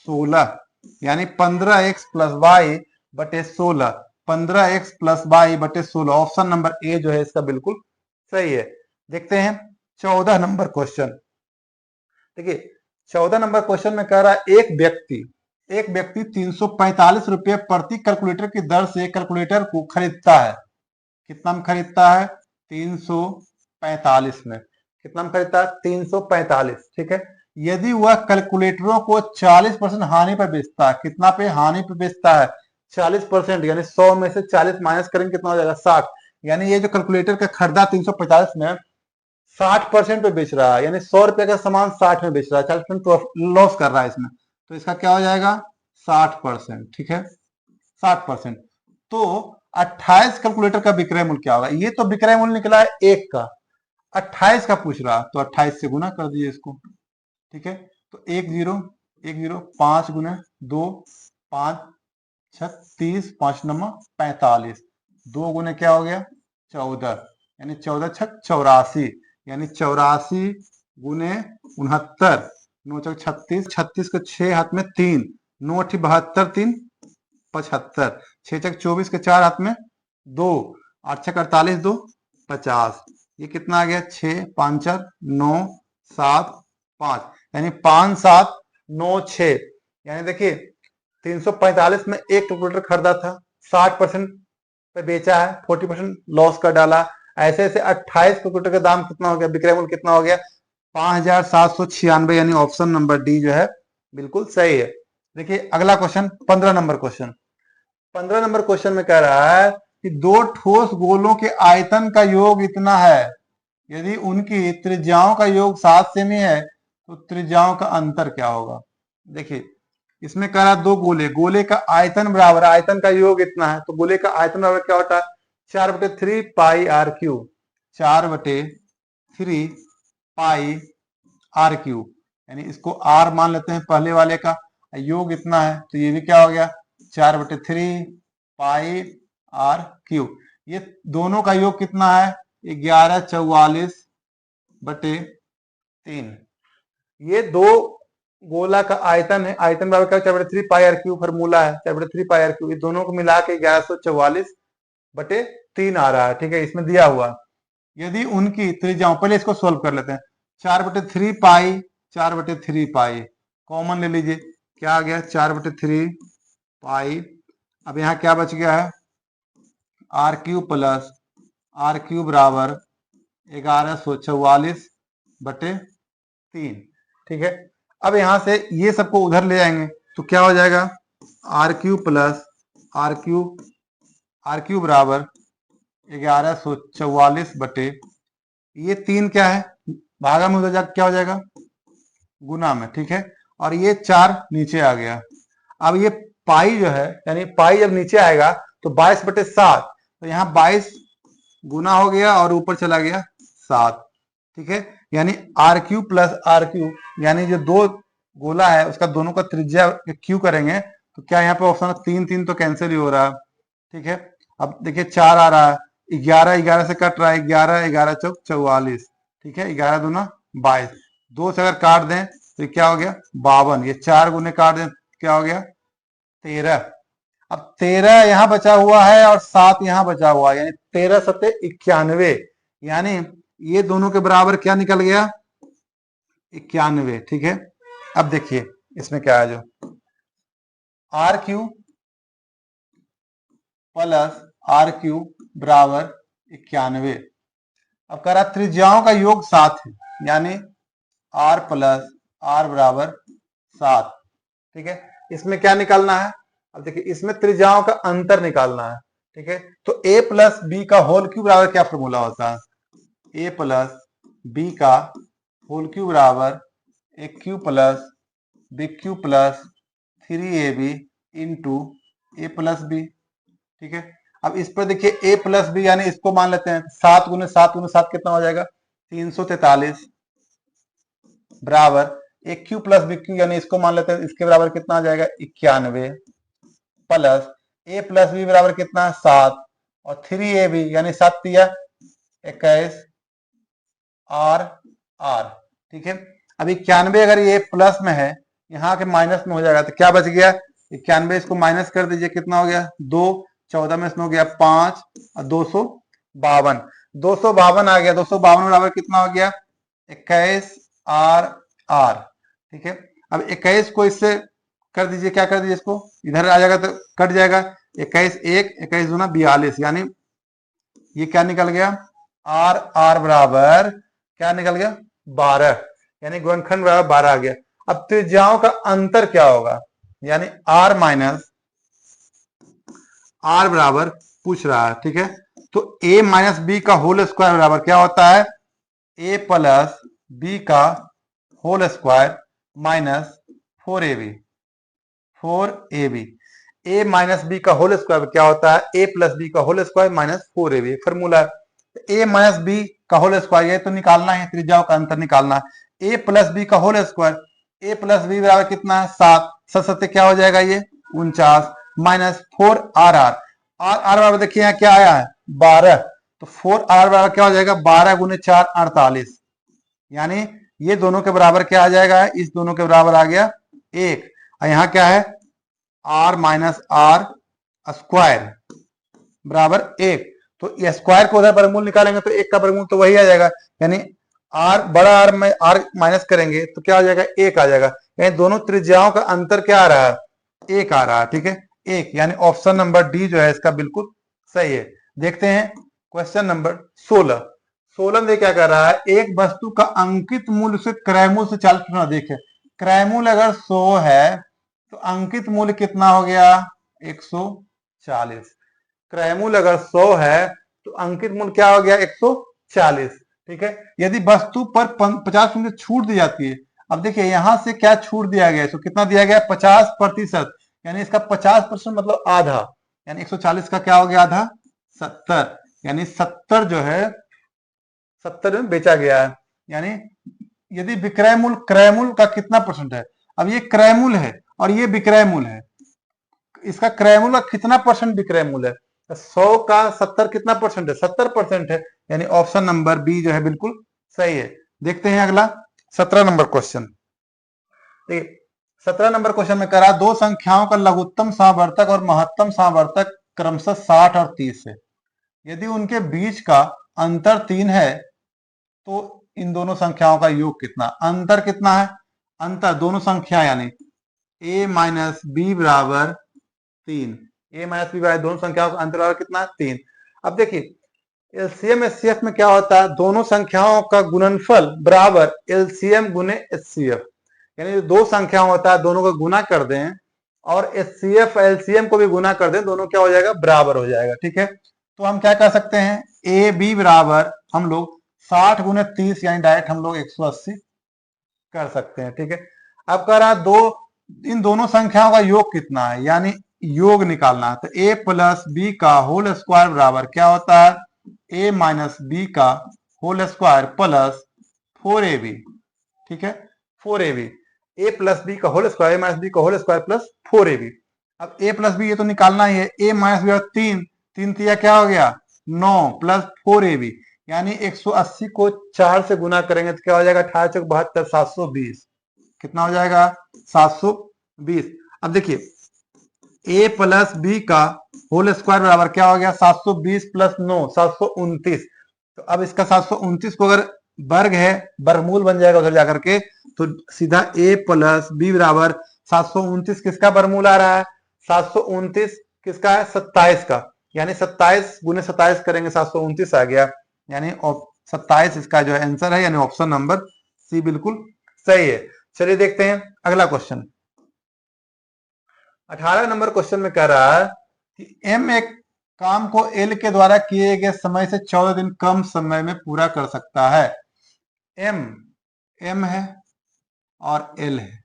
16, यानी 15x प्लस वाई बटे 16, 15x प्लस वाई बटे 16, ऑप्शन नंबर ए जो है इसका बिल्कुल सही है। देखते हैं 14 नंबर क्वेश्चन। देखिए 14 नंबर क्वेश्चन में कह रहा है एक व्यक्ति 345 रुपये प्रति कैलकुलेटर की दर से कैलकुलेटर को खरीदता है, कितना में खरीदता है 345 में, कितना में खरीदता है 345, ठीक है। यदि वह कैलकुलेटरों को 40% हानि पर बेचता है, कितना पे हानि पे बेचता है 40%, यानी 100 में से 40 माइनस करेंगे कितना हो जाएगा 60, यानी ये जो कैलकुलेटर का खरीदा 345 में 60% पे बेच रहा है, यानी 100 रुपए का सामान 60 में बेच रहा है, 40% लॉस कर रहा है इसमें, तो इसका क्या हो जाएगा 60%, ठीक है 60%। तो 28 कैलकुलेटर का विक्रय मूल्य क्या होगा, ये तो विक्रय मूल्य निकला है एक का, 28 का पूछ रहा तो 28 से गुना कर दीजिए इसको, ठीक है। तो 1 0 5 गुना 2 5 36, 5 नंबर 45, 2 गुने क्या हो गया 14, यानी 14 छक 84, यानी 84 गुने 69, 9 चक 36, 36 के 6 हाथ में 3, 9 72, 3 75, 6 चक 24 के 4 हाथ में 2, 8 छक 48, 2 50, ये कितना आ गया 6 5 4 9 7 5, यानी 5 7 9 6, यानी देखिए 345 में एक कैलकुलेटर खरीदा था, 60% पे बेचा है, 40% लॉस कर डाला, ऐसे ऐसे 28 कैलकुलेटर का दाम कितना हो गया, विक्रय मूल्य कितना हो गया 5796, यानी ऑप्शन नंबर डी जो है बिल्कुल सही है। देखिए अगला question 15 number question. 15 number question में कह रहा है कि दो ठोस गोलों के आयतन का योग इतना है, यदि उनकी त्रिज्याओं का योग 7 सेमी है तो त्रिज्याओं का अंतर क्या होगा। देखिए इसमें कह रहा दो गोले, गोले का आयतन बराबर, आयतन का योग इतना है, तो गोले का आयतन बराबर क्या होता है 4/3 pi r cube, 4/3 pi r cube, यानी इसको आर मान लेते हैं पहले वाले का, योग इतना है तो ये भी क्या हो गया 4/3 पाई आर क्यूब, ये दोनों का योग कितना है 1144/3, ये दो गोला का आयतन है, आयतन बराबर क्या 4/3 पाई आर क्यूब फॉर्मूला है, 4/3 पाई आर क्यूब, ये दोनों को मिला के 1144/3 आ रहा है, ठीक है, इसमें दिया हुआ। यदि उनकी त्रिज्याओं, पहले इसको सोल्व कर लेते हैं, 4/3 पाई 4/3 पाई कॉमन ले लीजिए, क्या आ गया 4/3 पाई, अब यहाँ क्या बच गया है r cube plus r cube बराबर 1144/3, ठीक है। अब यहां से ये सबको उधर ले जाएंगे तो क्या हो जाएगा r cube plus r cube बराबर 1144 ये 3 क्या है भागा में उधर क्या हो जाएगा गुना में, ठीक है, और ये 4 नीचे आ गया। अब ये पाई जो है, यानी पाई जब नीचे आएगा तो 22/7, तो यहाँ 22 गुना हो गया और ऊपर चला गया 7, ठीक है, यानी r cube plus r cube, यानी जो दो गोला है उसका दोनों का त्रिज्या क्यू करेंगे तो क्या यहाँ पे ऑप्शन 3 3 तो कैंसिल ही हो रहा है, ठीक है, अब देखिए 4 आ रहा है, 11 11 से कट रहा है, 11 11 चौक 44, ठीक है, 11 दूना 22, 2 से अगर काट दें तो क्या हो गया 52, ये 4 गुने काट दें क्या हो गया 13। अब 13 यहां बचा हुआ है और 7 यहां बचा हुआ है, यानी 13 सत्ते 91, यानी ये दोनों के बराबर क्या निकल गया 91, ठीक है। अब देखिए इसमें क्या है, जो RQ प्लस RQ बराबर 91। अब कह रहा त्रिज्याओं का योग 7 है, यानी R प्लस R बराबर 7, ठीक है। इसमें क्या निकालना है, अब देखिए इसमें त्रिज्याओं का अंतर निकालना है, ठीक है। तो A प्लस बी का होल क्यूब बराबर क्या फॉर्मूला होता है, A प्लस बी का होल क्यूब बराबर a cube plus b cube plus 3AB into a plus b, ठीक है। अब इस पर देखिए a प्लस बी, यानी इसको मान लेते हैं 7 गुने 7 गुने 7 कितना हो जाएगा 343 बराबर a cube plus b Q, यानी इसको मान लेते हैं, इसके बराबर कितना आ जाएगा 91 प्लस ए प्लस बी बराबर कितना 7 और 3AB यानी 7 दिया 21 आर आर, ठीक है। अब 91 अगर ये प्लस में है, यहाँ के माइनस में हो जाएगा तो क्या बच गया 91, इसको माइनस कर दीजिए कितना हो गया 2, 14 में इसमें हो गया 5 और 252, 252 आ गया, 252 बराबर कितना हो गया 21 आर आर, ठीक है। अब 21 को इससे कर दीजिए, क्या कर दीजिए इसको इधर आ जाएगा तो कट जाएगा, 21 1 21 दूना 42, यानी ये क्या निकल गया आर आर बराबर क्या निकल गया 12, यानी गुणनखंड बराबर 12 आ गया। अब त्रिज्याओं का अंतर क्या होगा, यानी R माइनस R बराबर पूछ रहा है, ठीक है। तो A माइनस बी का होल स्क्वायर बराबर क्या होता है A प्लस बी का whole square minus 4AB, 4AB। A minus b का होल स्क्वायर क्या होता है A प्लस बी का whole square minus 4AB, formula है। A माइनस बी का होल स्क्वायर ये तो निकालना है, त्रिज्याओं का अंतर निकालना है। A प्लस बी का whole square, A plus b बराबर कितना है 7, 7 सत्ते क्या हो जाएगा ये 49 माइनस 4 RR, RR बराबर देखिए यहाँ क्या आया है 12, तो 4R बराबर क्या हो जाएगा 12 गुने 4 48, यानी ये दोनों के बराबर क्या आ जाएगा, इस दोनों के बराबर आ गया 1, और यहाँ क्या है R माइनस R स्क्वायर बराबर 1, तो ये स्क्वायर को उधर वर्गमूल निकालेंगे तो 1 का वर्गमूल तो वही आ जाएगा, यानी R बड़ा R में R माइनस करेंगे तो क्या आ जाएगा 1 आ जाएगा, यानी दोनों त्रिज्याओं का अंतर क्या आ रहा है 1 आ रहा है, ठीक है 1, यानी ऑप्शन नंबर डी जो है इसका बिल्कुल सही है। देखते हैं क्वेश्चन नंबर 16, 16 में क्या कर रहा है, एक वस्तु का अंकित मूल्य से क्रय मूल्य से 40% देखे, क्रय मूल्य अगर 100 है तो अंकित मूल्य कितना हो गया 140, क्रय मूल्य अगर 100 है तो अंकित मूल्य क्या हो गया 140, ठीक है। यदि वस्तु पर 50% छूट दी जाती है, अब देखिए यहां से क्या छूट दिया गया, इसको कितना दिया गया 50%, यानी इसका 50% मतलब आधा, यानी 140 का क्या हो गया आधा 70, यानी 70 जो है 70 में बेचा गया है। यानी यदि विक्रय मूल्य क्रय मूल्य का कितना परसेंट है, अब ये क्रय मूल्य है और ये विक्रय मूल्य है, इसका क्रय मूल्य का कितना परसेंट विक्रय मूल्य है, 100 का 70 कितना परसेंट है 70% है, यानी ऑप्शन नंबर बी जो है बिल्कुल सही है। देखते हैं अगला 17 नंबर क्वेश्चन, देखिए 17 नंबर क्वेश्चन में करा दो संख्याओं का लघुत्तम समावर्तक और महत्तम समावर्तक क्रमशः 60 और 30 है, यदि उनके बीच का अंतर 3 है तो इन दोनों संख्याओं का योग कितना, अंतर कितना है, अंतर दोनों संख्या यानी a माइनस बी बराबर 3, a माइनस बी बराबर दोनों संख्याओं का अंतर बराबर कितना 3। अब देखिए एलसीएम एचसीएफ में क्या होता है, दोनों संख्याओं का गुणनफल बराबर एलसीएम गुने एचसीएफ, यानी दो संख्या होता है दोनों को गुना कर दें और एचसीएफ एलसीएम को भी गुना कर दें, दोनों क्या हो जाएगा बराबर हो जाएगा, ठीक है। तो हम क्या कर सकते हैं ए बी बराबर हम लोग 60 गुने 30, यानी डायरेक्ट हम लोग 180 कर सकते हैं, ठीक है। अब कह रहा दो इन दोनों संख्याओं का योग कितना है, यानी योग निकालना है, तो a प्लस बी का होल स्क्वायर बराबर क्या होता है a माइनस बी का होल स्क्वायर प्लस 4ab, ठीक है 4ab, a प्लस बी का होल स्क्वायर माइनस बी का होल स्क्वायर प्लस 4ab। अब a प्लस बी ये तो निकालना ही है, a माइनस बी 3, 3 तिया क्या हो गया 9 प्लस 4ab, यानी 180 को 4 से गुना करेंगे तो क्या हो जाएगा 18 चौक 72, 720। कितना हो जाएगा 720। अब देखिए a प्लस बी का होल स्क्वायर बराबर क्या हो गया 720 प्लस 9 729। तो अब इसका 729 को अगर वर्ग है वर्गमूल बन जाएगा उधर जाकर के, तो सीधा a प्लस बी बराबर 729 किसका वर्गमूल आ रहा है 729 किसका है 27 का, यानी 27 गुने 27 करेंगे 729 आ गया, यानी 27 इसका जो है आंसर है, यानी ऑप्शन नंबर सी बिल्कुल सही है। चलिए देखते हैं अगला क्वेश्चन। 18 नंबर क्वेश्चन में कह रहा है कि एम एक काम को एल के द्वारा किए गए समय से 14 दिन कम समय में पूरा कर सकता है। एम है और एल है।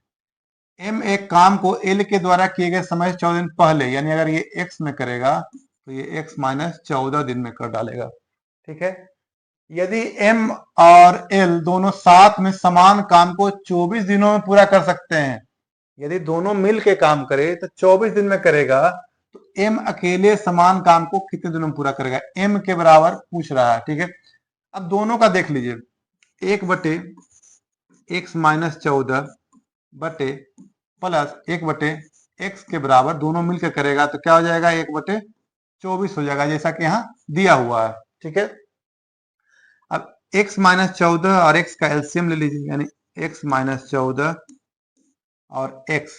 एम एक काम को एल के द्वारा किए गए समय से 14 दिन पहले, यानी अगर ये एक्स में करेगा तो ये एक्स माइनस 14 दिन में कर डालेगा। ठीक है, यदि एम और एल दोनों साथ में समान काम को 24 दिनों में पूरा कर सकते हैं, यदि दोनों मिल के काम करे तो 24 दिन में करेगा, तो एम अकेले समान काम को कितने दिनों में पूरा करेगा, एम के बराबर पूछ रहा है। ठीक है, अब दोनों का देख लीजिए, 1/x माइनस 14 बटे प्लस 1/x के बराबर दोनों मिलकर करेगा तो क्या हो जाएगा 1/24 हो जाएगा, जैसा कि यहाँ दिया हुआ है। ठीक है, अब x माइनस 14 और x का एलसीएम ले लीजिए, यानी x माइनस 14 और x।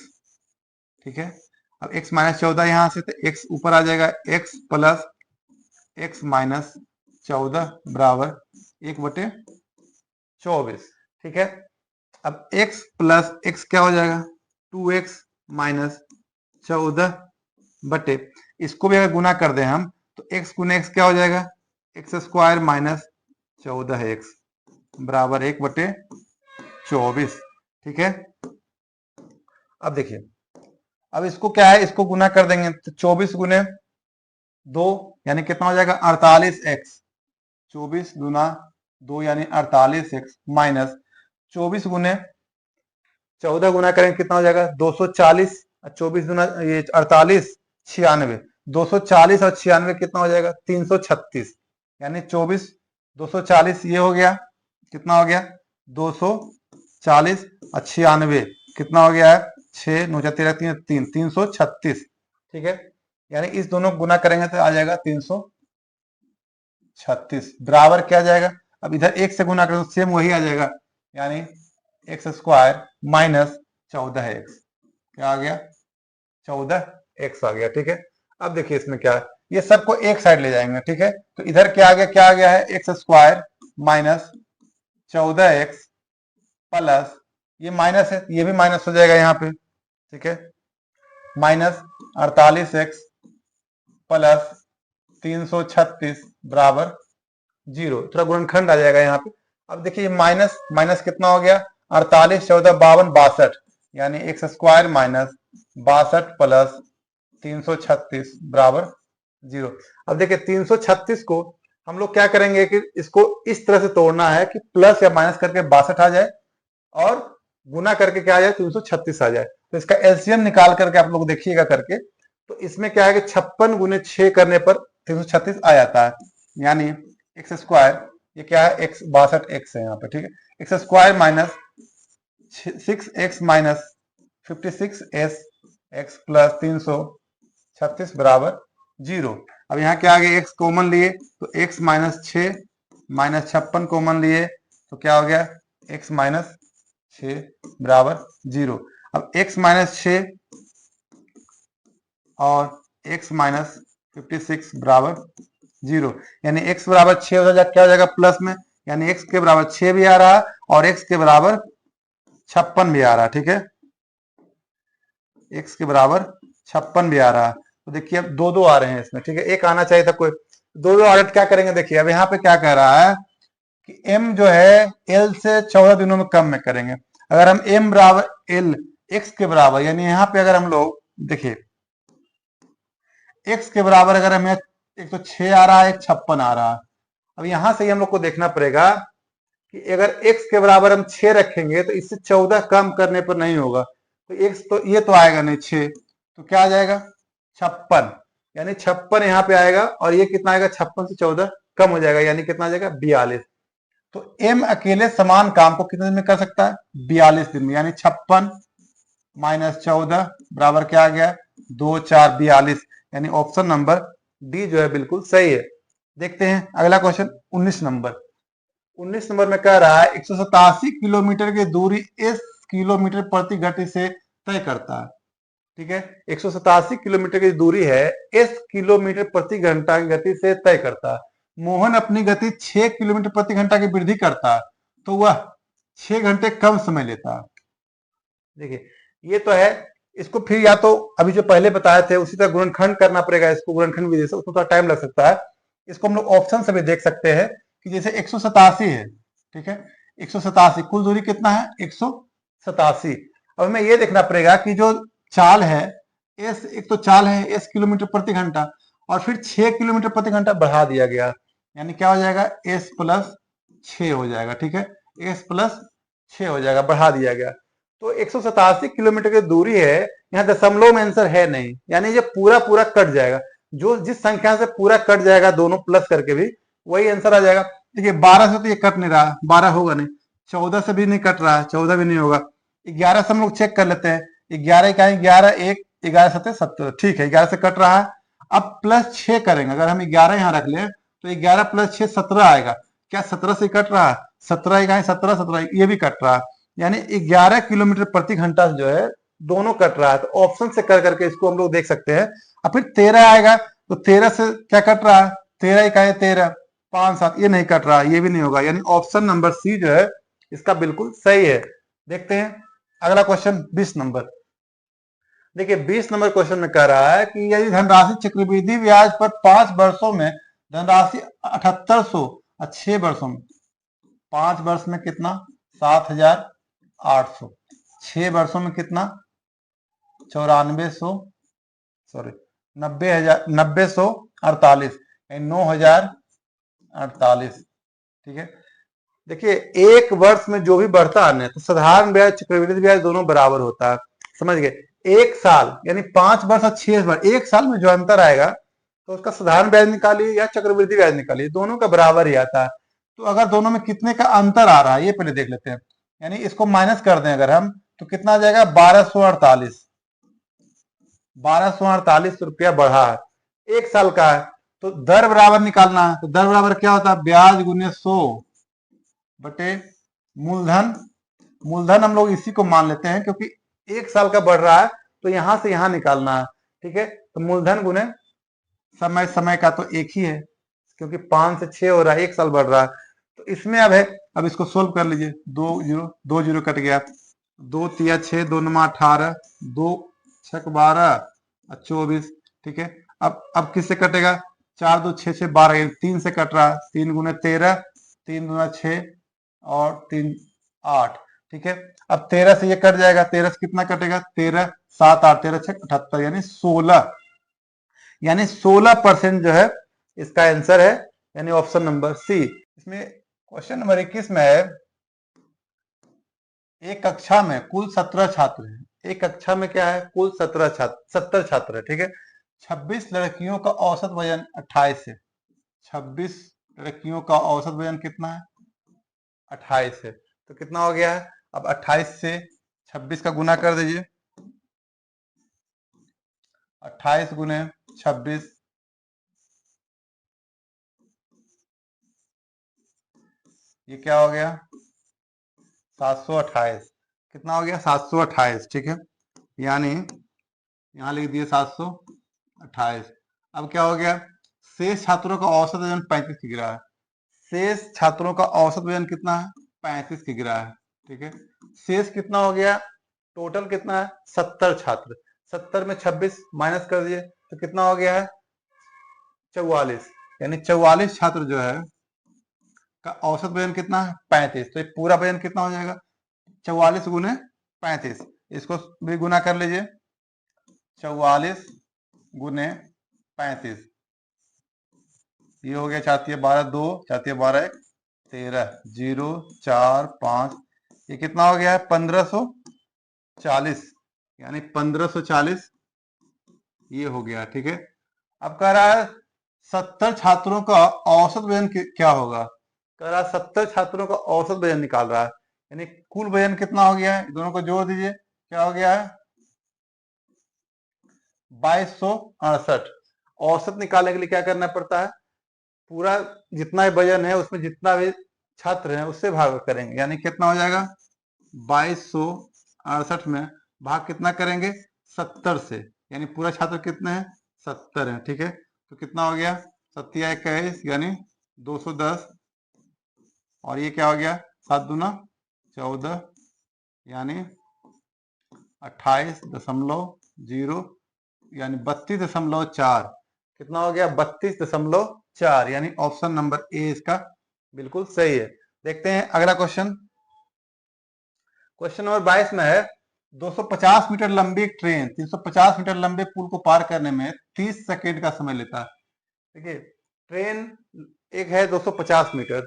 ठीक है, अब x माइनस 14 यहां से तो x ऊपर आ जाएगा, x प्लस x माइनस 14 बराबर 1/24। ठीक है, अब x प्लस x क्या हो जाएगा 2x माइनस 14 बटे, इसको भी अगर गुना कर दें हम तो x गुने x क्या हो जाएगा एक्स स्क्वायर माइनस 14x बराबर 1/24। ठीक है, अब देखिए, अब इसको क्या है, इसको गुना कर देंगे तो 24 गुने 2 यानी कितना हो जाएगा 48x, 24 गुना 2 यानी 48x माइनस 24 गुने 14 गुना करेंगे कितना हो जाएगा 240, 24 गुना ये 48 96, 240 और 96 कितना हो जाएगा 336, यानी 24 240 ये हो गया, कितना हो गया 240 और 96 कितना हो गया है 6 9 13 3 336। ठीक है, यानी इस दोनों गुना करेंगे तो आ जाएगा 336 बराबर क्या जाएगा, अब इधर एक से गुना करें तो सेम वही आ जाएगा, यानी एक्स स्क्वायर माइनस 14x, क्या आ गया 14x आ गया। ठीक है, अब देखिए इसमें क्या है, ये सबको एक साइड ले जाएंगे। ठीक है, तो इधर क्या आ गया है x square minus 14x plus ये माइनस है, ये भी माइनस हो जाएगा यहाँ पे। ठीक है, माइनस 48x प्लस 336 बराबर 0, थोड़ा गुणनखंड आ जाएगा यहाँ पे। अब देखिए माइनस माइनस कितना हो गया 48 14 52 62, यानी एक्स स्क्वायर माइनस 62 प्लस 336 बराबर 0। अब देखिए 336 को हम लोग क्या करेंगे कि इसको इस तरह से तोड़ना है कि प्लस या माइनस करके 62 आ जाए और गुना करके क्या आ जाए 336 आ जाए, तो इसका एलसीएम निकाल करके आप लोग देखिएगा करके, तो इसमें क्या है कि 56 गुने 6 करने पर 336 आ जाता है, यानी एक्स स्क्वायर ये क्या है एक्स 62x है यहाँ पे। ठीक है, x square minus 6x minus 56s x plus 336 बराबर 0। अब यहाँ क्या आ गया x कॉमन लिए तो x माइनस 6 माइनस 56 कॉमन लिए तो क्या हो गया x माइनस 6 बराबर 0। अब x माइनस 6 और x माइनस 56 बराबर 0, यानी x बराबर 6 हो जाएगा, क्या हो जाएगा प्लस में, यानी x के बराबर 6 भी आ रहा है और x के बराबर 56 भी आ रहा है। ठीक है, x के बराबर 56 भी आ रहा है, तो देखिए अब दो दो आ रहे हैं इसमें। ठीक है, एक आना चाहिए था, कोई दो दो आ रहे, क्या करेंगे देखिए, अब यहाँ पे क्या कह रहा है कि m जो है l से 14 दिनों में कम में करेंगे। अगर हम m बराबर l x के बराबर, यानी यहाँ पे अगर हम लोग देखिए x के बराबर अगर हमें एक तो 6 आ रहा है, एक 56 आ रहा है, अब यहां से ही हम लोग को देखना पड़ेगा कि अगर x के बराबर हम 6 रखेंगे तो इससे 14 कम करने पर नहीं होगा, तो x तो ये तो आएगा नहीं 6, तो क्या आ जाएगा 56, यानी 56 यहाँ पे आएगा, और ये कितना आएगा, 56 से 14 कम हो जाएगा, यानी कितना आ जाएगा, 42। तो एम अकेले समान काम को कितने दिन में कर सकता है, 42 दिन में। यानी 56 माइनस 14 बराबर क्या आ गया, 2 4 42। यानी ऑप्शन नंबर डी जो है बिल्कुल सही है। देखते हैं अगला क्वेश्चन 19 नंबर। 19 नंबर में कह रहा है 187 किलोमीटर की दूरी इस किलोमीटर प्रति घंटे से तय करता है। ठीक है, 187 किलोमीटर की दूरी है, इस किलोमीटर प्रति घंटा की गति से तय करता है। मोहन अपनी गति 6 किलोमीटर प्रति घंटा की वृद्धि करता है, तो वह 6 घंटे कम समय लेता है। देखिए ये तो है, इसको फिर या तो अभी जो पहले बताए थे उसी तरह गुणनखंड करना पड़ेगा, इसको गुणनखंड विधि से, उसको थोड़ा टाइम लग सकता है। इसको हम लोग ऑप्शन से भी देख सकते हैं कि जैसे 187 है, ठीक है, 187 कुल दूरी कितना है, 187। अब हमें ये देखना पड़ेगा कि जो चाल है एस, एक तो चाल है एस किलोमीटर प्रति घंटा, और फिर 6 किलोमीटर प्रति घंटा बढ़ा दिया गया, यानी क्या हो जाएगा, एस प्लस 6 हो जाएगा। ठीक है, एस प्लस 6 हो जाएगा, बढ़ा दिया गया। तो 187 किलोमीटर की दूरी है, यहाँ दशमलव में आंसर है नहीं, यानी ये पूरा पूरा कट जाएगा। जो जिस संख्या से पूरा कट जाएगा दोनों प्लस करके भी वही आंसर आ जाएगा। देखिए 12 से तो ये कट नहीं रहा, 12 होगा नहीं, 14 से भी नहीं कट रहा है, 14 भी नहीं होगा, 11 से हम लोग चेक कर लेते हैं, 11 का 11 1, 11 7 17, ठीक है 11 से कट रहा है। अब प्लस 6 करेंगे, अगर हम 11 यहाँ रख लें तो 11 प्लस 6 17 आएगा, क्या 17 से कट रहा है, 17 का 17 17 ये भी कट रहा है, यानी 11 किलोमीटर प्रति घंटा जो है दोनों कट रहा है। तो ऑप्शन से कर करके इसको हम लोग देख सकते हैं। अब फिर 13 आएगा, तो 13 से क्या कट रहा है, 13 इकाई 13, 5 7 ये नहीं कट रहा, ये भी नहीं होगा, यानी ऑप्शन नंबर सी जो है इसका बिल्कुल सही है। देखते हैं अगला क्वेश्चन 20 नंबर। देखिए 20 नंबर क्वेश्चन में कह रहा है कि यदि धनराशि चक्रवृद्धि ब्याज पर 5 वर्षों में धनराशि 7800 और 6 वर्षों में, 5 वर्ष में कितना 7800, 6 वर्षों में कितना 9400, सॉरी 9,948, 9,048। ठीक है, देखिए एक वर्ष में जो भी बढ़ता है तो साधारण ब्याज चक्रवृद्धि ब्याज दोनों बराबर होता है, समझ गए। एक साल यानी 5 वर्ष और 6 वर्ष, एक साल में जो अंतर आएगा तो उसका साधारण ब्याज निकालिए या चक्रवृद्धि ब्याज निकालिए, दोनों का बराबर ही आता है। तो अगर दोनों में कितने का अंतर आ रहा है ये पहले देख लेते हैं, यानी इसको माइनस कर दें अगर हम, तो कितना आ जाएगा 1248, 1248 रुपया बढ़ा है, एक साल का है। तो दर बराबर निकालना है, तो दर बराबर क्या होता है, ब्याज गुने 100 बटे मूलधन। मूलधन हम लोग इसी को मान लेते हैं क्योंकि एक साल का बढ़ रहा है, तो यहां से यहां निकालना है। ठीक है, तो मूलधन गुने समय, समय का तो एक ही है क्योंकि 5 से 6 हो रहा है, एक साल बढ़ रहा है। तो इसमें अब है, अब इसको सोल्व कर लीजिए, 2 जीरो कट गया, 2 तिया 6, 2 नमा 18, 2 6 12 और 24। ठीक है, अब किससे कटेगा, 4 2 6 6 12, 3 से कट रहा है, 3 गुने 13, 3 दूना 6 और 3 8। ठीक है, अब 13 से ये कट जाएगा, 13 से कितना कटेगा, 13 7 8 13 6 78, यानी 16, यानी 16% जो है इसका आंसर है, यानी ऑप्शन नंबर सी। इसमें क्वेश्चन नंबर 21 में है, एक कक्षा में कुल 17 छात्र हैं, एक कक्षा में क्या है, कुल 70 छात्र है। ठीक है, 26 लड़कियों का औसत वजन 28 है, 26 लड़कियों का औसत वजन कितना है, 28 है, तो कितना हो गया है, अब 28 से 26 का गुना कर दीजिए, 28 गुने 26, ये क्या हो गया 728, कितना हो गया 728। ठीक है, यानी यहां लिख दिए 728। अब क्या हो गया, शेष छात्रों का औसत वजन 35 की गिरा है, शेष छात्रों का औसत वजन कितना है, 35 की गिरा है। ठीक है, शेष कितना हो गया, टोटल कितना है 70 छात्र, 70 में 26 माइनस कर दिए तो कितना हो गया है 44, यानी 44 छात्र जो है का औसत वजन कितना है 35, तो ये पूरा वजन कितना हो जाएगा 44 गुने 35, इसको भी गुना कर लीजिए, 44 गुने 35, ये हो गया 4 12 2, 4 12 1 13, 0 4 5, ये कितना हो गया है 1540, यानी 1540 ये हो गया। ठीक है, अब कह रहा है 70 छात्रों का औसत वजन क्या होगा। कह रहा है 70 छात्रों का औसत वजन निकाल रहा है, यानी कुल वजन कितना हो गया है, दोनों को जोड़ दीजिए, क्या हो गया है 2268। औसत निकालने के लिए क्या करना पड़ता है, पूरा जितना भी वजन है उसमें जितना भी छात्र हैं उससे भाग करेंगे, यानी कितना हो जाएगा 2268 में भाग कितना करेंगे 70 से, यानी पूरा छात्र कितने हैं 70 हैं। ठीक है, तो कितना हो गया 7 यानी 210, और ये क्या हो गया 7 दूना 14, यानी 28.0, यानी 32.4, कितना हो गया 32.4, यानी ऑप्शन नंबर ए इसका बिल्कुल सही है। देखते हैं अगला क्वेश्चन। क्वेश्चन नंबर 22 में है 250 मीटर लंबी एक ट्रेन 350 मीटर लंबे पुल को पार करने में 30 सेकेंड का समय लेता है। देखिए ट्रेन एक है 250 मीटर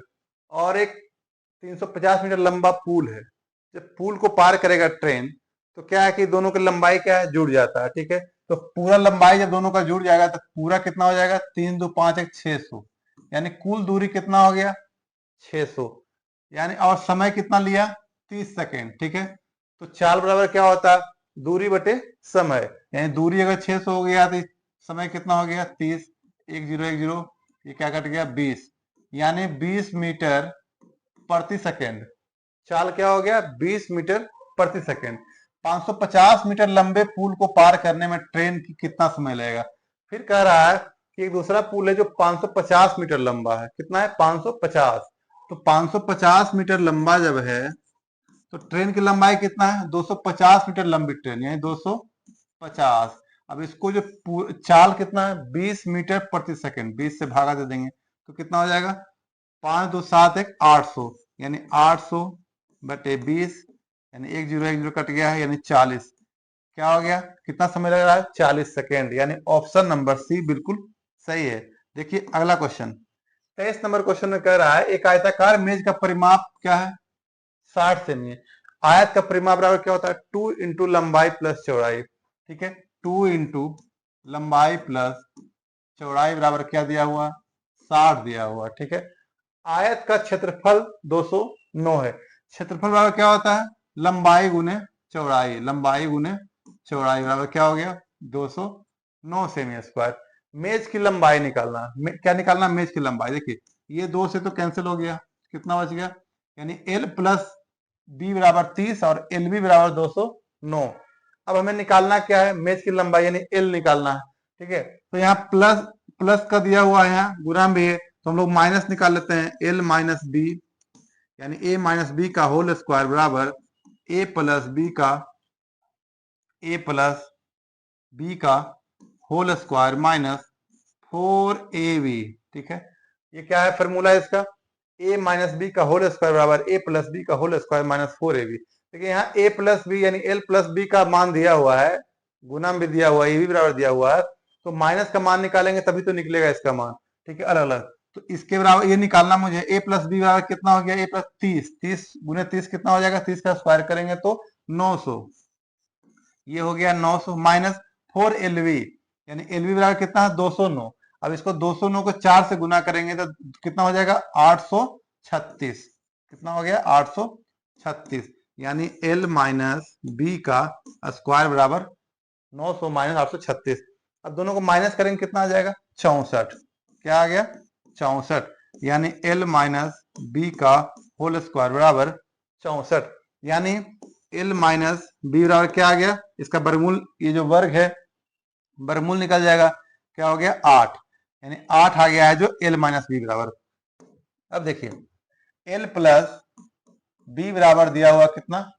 और एक 350 मीटर लंबा पुल है। जब पुल को पार करेगा ट्रेन तो क्या है कि दोनों की लंबाई क्या है जुड़ जाता है। ठीक है, तो पूरा लंबाई जब दोनों का जुड़ जाएगा तो पूरा कितना हो जाएगा 3 2 5 1 600, यानी कुल दूरी कितना हो गया 600, यानी और समय कितना लिया 30 सेकेंड। ठीक है, तो चाल बराबर क्या होता है दूरी बटे समय, यानी दूरी अगर 600 हो गया तो समय कितना हो गया 30, 1010, ये क्या कट गया 20, यानी 20 मीटर प्रति सेकेंड। चाल क्या हो गया 20 मीटर प्रति सेकेंड। 550 मीटर लंबे पुल को पार करने में ट्रेन की कितना समय लगेगा। फिर कह रहा है कि एक दूसरा पुल है जो 550 मीटर लंबा है, कितना है 550, तो 550 मीटर लंबा जब है तो ट्रेन की लंबाई कितना है 250 मीटर लंबी ट्रेन, यानी 250। अब इसको जो चाल कितना है 20 मीटर प्रति सेकेंड, 20 से भागा दे देंगे तो कितना हो जाएगा 5 2 7 1 800, यानी 800 बटे 20, यानी 1010 कट गया है, यानी 40। क्या हो गया कितना समय लग रहा है 40 सेकेंड, यानी ऑप्शन नंबर सी बिल्कुल सही है। देखिए अगला क्वेश्चन 23 नंबर क्वेश्चन में कह रहा है एक आयताकार मेज का परिमाप क्या है 60 सेमी है। आयत का परिमाप बराबर क्या होता है 2 इंटू लंबाई प्लस चौड़ाई। ठीक है, 2 इंटू लंबाई प्लस चौड़ाई बराबर क्या दिया हुआ 60 दिया हुआ। ठीक है, आयत का क्षेत्रफल 209 है। क्षेत्रफल बराबर क्या होता है लंबाई गुने चौड़ाई, लंबाई गुने चौड़ाई बराबर क्या हो गया 209 सेमी स्क्वायर। मेज की लंबाई निकालना, क्या निकालना मेज की लंबाई। देखिए ये 2 से तो कैंसिल हो गया, कितना बच गया, यानी एल प्लस बी बराबर 30 और एल बी बराबर 209। अब हमें निकालना क्या है मेज की लंबाई, यानी एल निकालना है। ठीक है, तो यहाँ प्लस प्लस का दिया हुआ है, यहाँ गुना भी है तो हम लोग माइनस निकाल लेते हैं, एल माइनस बी, यानी ए माइनस बी का होल स्क्वायर बराबर ए प्लस बी का होल स्क्वायर माइनस 4ab। ठीक है, ये क्या है फॉर्मूला इसका, a माइनस बी का होल स्क्वायर बराबर a प्लस बी का होल स्क्वायर माइनस 4ab। देखिए यहाँ a प्लस बी यानी l प्लस बी का मान दिया हुआ है, गुना भी दिया हुआ है, ये भी बराबर दिया हुआ है, तो माइनस का मान निकालेंगे तभी तो निकलेगा इसका मान। ठीक है, अलग अलग, तो इसके बराबर ये निकालना मुझे a प्लस बी बराबर कितना हो गया a प्लस 30, 30 गुने 30 कितना हो जाएगा 30 का स्क्वायर करेंगे तो 900, ये हो गया 900 माइनस 4lv, यानी lv बराबर कितना है 209। अब इसको 209 को 4 से गुना करेंगे तो कितना हो जाएगा 836, कितना हो गया 836, यानी l माइनस बी का स्क्वायर बराबर 900 माइनस 836। अब दोनों को माइनस करेंगे कितना आ जाएगा 64, क्या आ गया 64, यानी l माइनस बी का होल स्क्वायर बराबर 64, यानी l माइनस बी बराबर क्या आ गया इसका वर्गमूल, ये जो वर्ग है वर्गमूल निकल जाएगा, क्या हो गया 8, यानी 8 आ गया है जो l माइनस बी बराबर। अब देखिए l प्लस बी बराबर दिया हुआ कितना,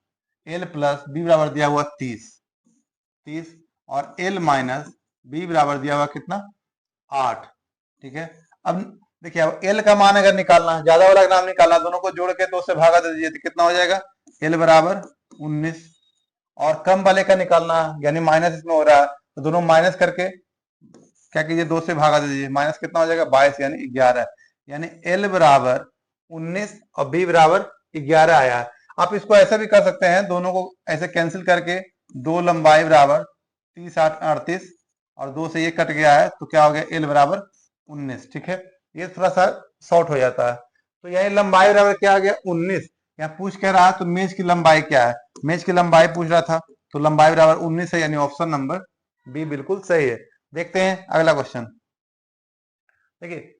l प्लस बी बराबर दिया हुआ 30 और l माइनस बी बराबर दिया हुआ कितना 8। ठीक है, अब देखिए अब l का मान अगर निकालना है, ज्यादा वाला नाम निकालना, दोनों को जोड़ के 2 से भागा दे दीजिए तो कितना हो जाएगा l बराबर 19, और कम वाले का निकालना है यानी माइनस इसमें हो रहा है तो दोनों माइनस करके क्या कीजिए 2 से भागा दे दीजिए, माइनस कितना हो जाएगा 22 यानी 11, यानी l बराबर 19 और b बराबर 11 आया है। आप इसको ऐसा भी कर सकते हैं, दोनों को ऐसे कैंसिल करके 2 लंबाई बराबर 30 8 38, और 2 से ये कट गया है तो क्या हो गया, एल बराबर 19। ठीक है, ये थोड़ा सा शॉर्ट हो जाता है। तो यही लंबाई बराबर क्या आ गया, 19। यहाँ पूछ कह रहा है तो मेज की लंबाई क्या है, मेज की लंबाई पूछ रहा था, तो लंबाई बराबर 19 है, यानी ऑप्शन नंबर बी बिल्कुल सही है। देखते हैं अगला क्वेश्चन। देखिए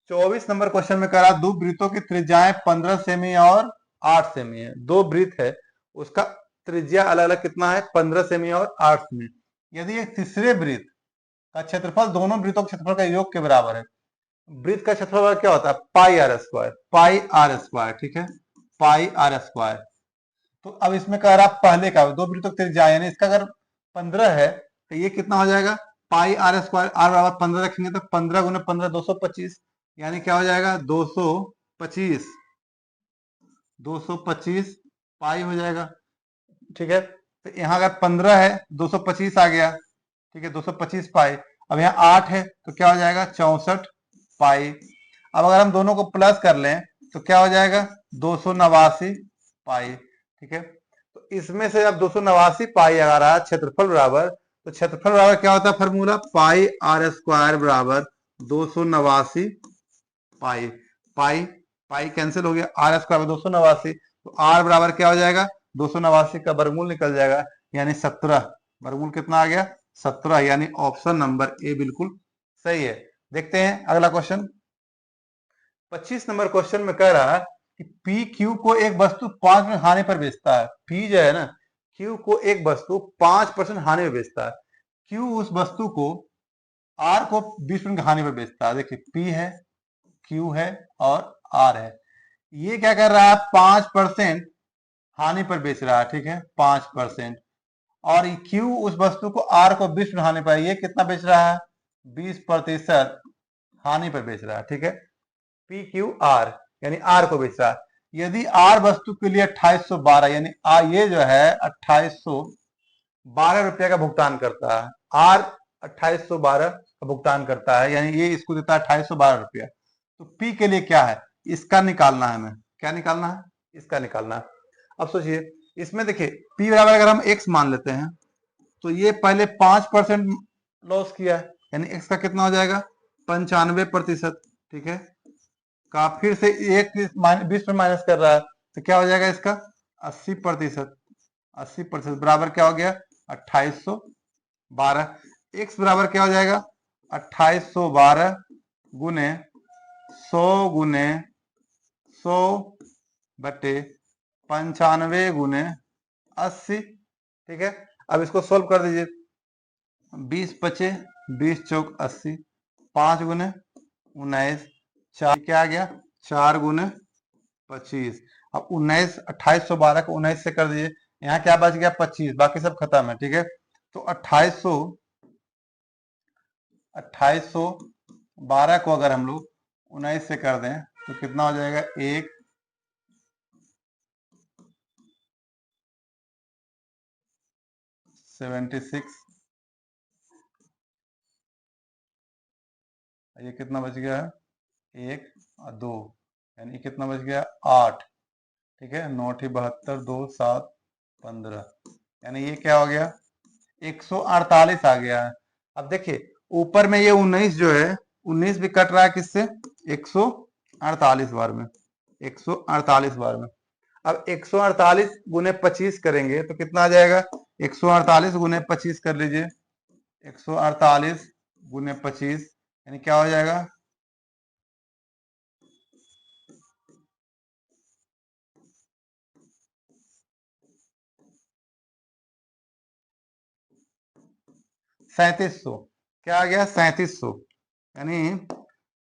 24 नंबर क्वेश्चन में कह रहा दो वृत्तों की त्रिज्याएं 15 सेमी और 8 सेमी है। दो वृत्त है, उसका त्रिज्या अलग अलग कितना है, 15 सेमी और 8 सेमी। यदि एक तीसरे वृत्त का क्षेत्रफल दोनों वृत्तों के क्षेत्रफल का योग के बराबर है, वृत्त का क्षेत्रफल क्या होता है, pi r square, pi r square. ठीक है, पाई आर स्क्वायर। तो अब इसमें कह रहा पहले का दो वृत्तों की त्रिज्या यानी इसका अगर 15 है तो ये कितना हो जाएगा, पाई आर स्क्वायर, आर बराबर 15 रखेंगे तो 15 गुना 15 225, यानी क्या हो जाएगा 225, 225 पाई हो जाएगा। ठीक है, तो यहाँ अगर 15 है 225 आ गया। ठीक है, 225 पाई। अब यहाँ 8 है तो क्या हो जाएगा 64 पाई। अब अगर हम दोनों को प्लस कर लें तो क्या हो जाएगा 289 पाई। ठीक है, तो इसमें से अब 289 पाई अगर रहा क्षेत्रफल बराबर, तो क्षेत्रफल बराबर क्या होता है फॉर्मूला, पाई आर स्क्वायर बराबर 289 पाई। पाई पाई कैंसिल हो गया, आर स्क्वायर 289, तो आर बराबर क्या हो जाएगा 289 का वर्गमूल निकल जाएगा, यानी 17। वर्गमूल कितना आ गया 17, यानी ऑप्शन नंबर ए बिल्कुल सही है। देखते हैं अगला क्वेश्चन। 25 नंबर क्वेश्चन में कह रहा है कि पी क्यू को एक वस्तु 5% हानि पर बेचता है। पी जो है ना, क्यू को एक वस्तु 5% हानि पर बेचता है। क्यू उस वस्तु को आर को 20% हानि पर बेचता है। देखिए पी है, क्यू है और आर है। ये क्या कर रहा है 5% हानि पर बेच रहा है। ठीक है, 5%। और क्यू उस वस्तु को आर को 20% हानि पर, ये कितना बेच रहा है 20% हानि पर बेच रहा है। ठीक है, पी क्यू आर यानी आर को बेच रहा है। यदि आर वस्तु के लिए 2812 यानी ये जो है 2812 रुपया का भुगतान करता है, आर 2812 का भुगतान करता है, यानी ये इसको देता है 2812 रुपया। तो पी के लिए क्या है, इसका निकालना है, हमें क्या निकालना है, इसका निकालना है। अब सोचिए इसमें देखिए पी बराबर अगर हम एक्स मान लेते हैं तो ये पहले 5% लॉस किया है, यानी एक्स का कितना हो जाएगा 95%। ठीक है, का फिर से एक 20 पर माइनस कर रहा है तो क्या हो जाएगा इसका 80%। 80% बराबर क्या हो गया 2812। एक्स बराबर क्या हो जाएगा 2812 गुने 100 गुने 100 बटे 95 गुने 80। ठीक है, अब इसको सोल्व कर दीजिए। 20 बचे 20 चौक 80, 5 गुने 19, 4 क्या आ गया 4 गुने 25। अब 19 2812 को 19 से कर दीजिए, यहाँ क्या बच गया 25, बाकी सब खत्म है। ठीक है, तो 2812 को अगर हम लोग 19 से कर दें तो कितना हो जाएगा 1 76। ये कितना बच गया है 1 और 2, यानी कितना बच गया 8। ठीक है, 9 72 2 7 15, यानी ये क्या हो गया 148 आ गया है। अब देखिए ऊपर में ये 19 जो है 19 भी कट रहा है किससे 148 बार में, 148 बार में। अब 148 गुने 25 करेंगे तो कितना आ जाएगा 148 गुने 25 कर लीजिए, 148 गुने 25 यानी क्या हो जाएगा 3700। क्या आ गया 3700, यानी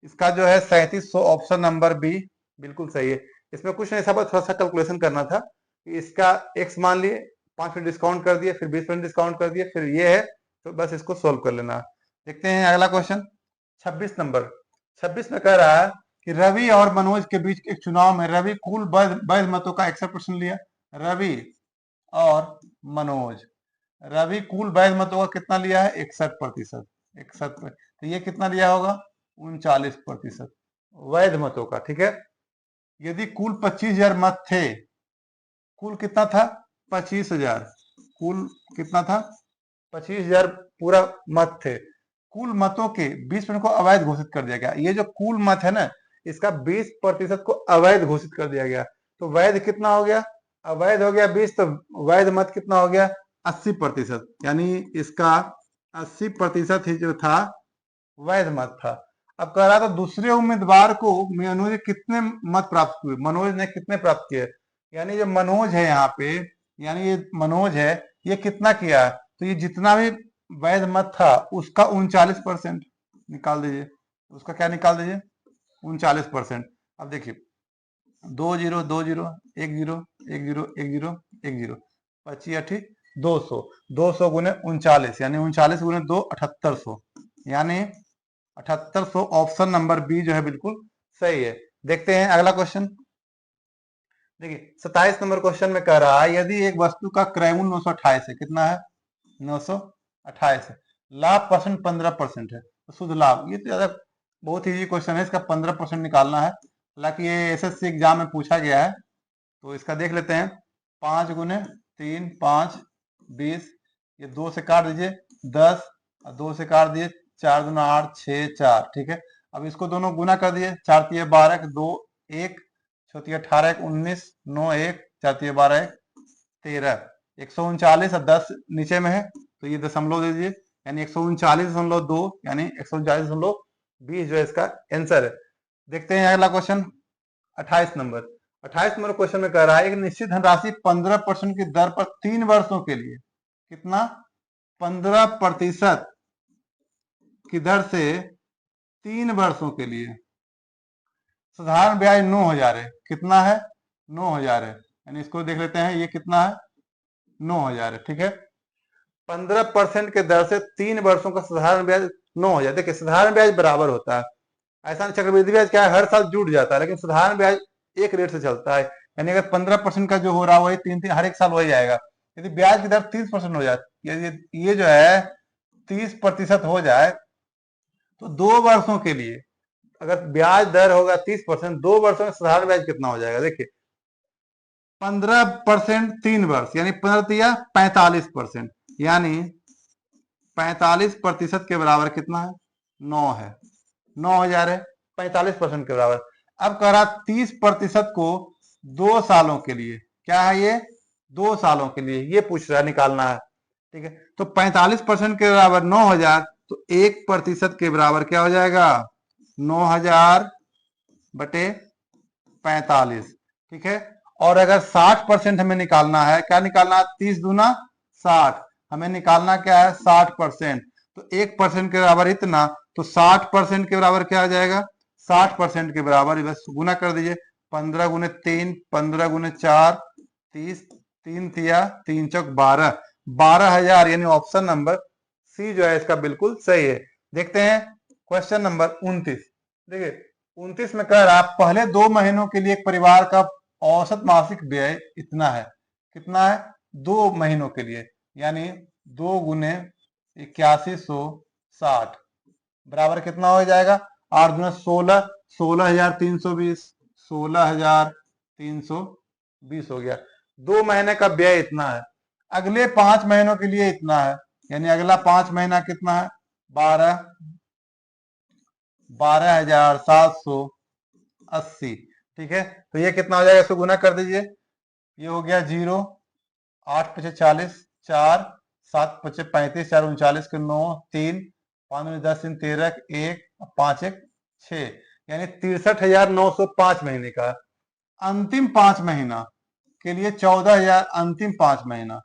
इसका जो है 3700 ऑप्शन नंबर बी बिल्कुल सही है। इसमें कुछ नहीं, सब थोड़ा सा कैलकुलेशन करना था कि इसका एक्स मान लिए 5% डिस्काउंट कर दिए, फिर 20% डिस्काउंट कर दिए, फिर ये है, तो बस इसको सोल्व कर लेना। देखते हैं अगला क्वेश्चन 26 नंबर। 26 में कह रहा है कि रवि और मनोज के बीच एक चुनाव में रवि कुल वैध मतों का 61% लिया। रवि और मनोज, रवि कुल वैध मतों का कितना लिया है 61%। 61, तो ये कितना लिया होगा 39% वैध मतों का। ठीक है, यदि कुल 25,000 मत थे, कुल कितना था 25,000, कुल कितना था 25,000 पूरा मत थे, कुल मतों के 20% को अवैध घोषित कर दिया गया। ये जो कुल मत है ना, इसका 20% को अवैध घोषित कर दिया गया। तो वैध कितना हो गया? अवैध हो गया 20, तो वैध मत कितना हो गया? 80%। यानी इसका 80% ही जो था वैध मत था। अब कह रहा था दूसरे उम्मीदवार को मनोज ने कितने मत प्राप्त हुए, मनोज ने कितने प्राप्त किए। यानी जो मनोज है यहाँ पे, यानी ये मनोज है, ये कितना किया है? तो ये जितना भी वैध मत था उसका 39% निकाल दीजिए। उसका क्या निकाल दीजिए? 39%। अब देखिए 20 20 10 10 10 10 25 अठी 200, 200 गुने 39, यानी 39 गुने 2 7800, यानी 7800। ऑप्शन नंबर बी जो है बिल्कुल सही है। देखते हैं अगला क्वेश्चन। देखिए 27 नंबर क्वेश्चन में कह रहा है यदि एक वस्तु का क्रय मूल्य 928 है, कितना है? 928 है, लाभ परसेंट 15% है, तो शुद्ध लाभ। ये तो ज्यादा बहुत इजी क्वेश्चन है, इसका 15% निकालना है। हालांकि ये एसएससी एग्जाम में पूछा गया है, तो इसका देख लेते हैं। 5 गुने 3 5 20, ये 2 से काट दीजिए 10, और 2 से काट दिए 4 दूना 8 6 4, ठीक है। अब इसको दोनों गुना कर दिए, 4 तिये 12, 2 1, 6 तिये 18, 19, 9 1, 4 तिये 12, 13, 139 और 10 नीचे में है, तो ये दशमलव दे दीजिए, यानी 139.2, यानी 139.20 जो है इसका आंसर है। देखते हैं अगला क्वेश्चन 28 नंबर। 28 नंबर क्वेश्चन में कह रहा है एक निश्चित धनराशि 15% की दर पर 3 वर्षों के लिए, कितना? 15% की दर से 3 वर्षों के लिए साधारण ब्याज 9,000 है, कितना है? 9,000 है, यानी इसको देख लेते हैं, ये कितना है? 9,000 है, ठीक है। 15% के दर से 3 वर्षों का साधारण ब्याज 9,000। देखिए साधारण ब्याज बराबर होता है, ऐसा चक्रवृद्धि ब्याज क्या है, हर साल जुड़ जाता है, लेकिन साधारण ब्याज एक रेट से चलता है। यानी अगर 15% का जो हो रहा है वही 3 3 हर एक साल वही जाएगा। यदि ब्याज की दर 30% हो जाए, यदि ये जो है 30% हो जाए, तो 2 वर्षों के लिए अगर ब्याज दर होगा 30%, 2 वर्षों में साधारण ब्याज कितना हो जाएगा? देखिए 15% 3 वर्ष, यानी 15 45%, यानी 45% के बराबर कितना है? 9 है, 9,000 है, 45% के बराबर। अब कह रहा 30% को 2 सालों के लिए, क्या है ये? 2 सालों के लिए ये पूछ रहा है, निकालना है, ठीक है। तो 45% के बराबर 9,000, तो 1% के बराबर क्या हो जाएगा? 9,000 बटे 45, ठीक है। और अगर 60% हमें निकालना है, क्या निकालना है? 30 दूना 60, हमें निकालना क्या है? 60%। तो 1% के बराबर इतना, तो 60% के बराबर क्या आ जाएगा? 60% के बराबर बस गुना कर दीजिए, 15 गुने 3, 15 गुने 4, 30, 3 तिया 3 चौक 12, 12,000, यानी ऑप्शन नंबर सी जो है इसका बिल्कुल सही है। देखते हैं क्वेश्चन नंबर 29। देखिए 29 में कह रहा पहले 2 महीनों के लिए एक परिवार का औसत मासिक व्यय इतना है, कितना है? 2 महीनों के लिए, यानी 2 गुने 8160 बराबर कितना हो जाएगा? 8 गुना 16, 16,320, 16,320 हो गया। 2 महीने का व्यय इतना है। अगले 5 महीनों के लिए इतना है, यानी अगला 5 महीना कितना है? 12,780, ठीक है। तो ये कितना हो जाएगा? इसको गुना कर दीजिए, ये हो गया 0, 8 पचे 40, 4, 7 पचे 35, 4 39 के 9, 3, 5 10 3 13, 1 5 1 6, यानी 63,905 महीने का। अंतिम 5 महीना के लिए 14,000, अंतिम 5 महीना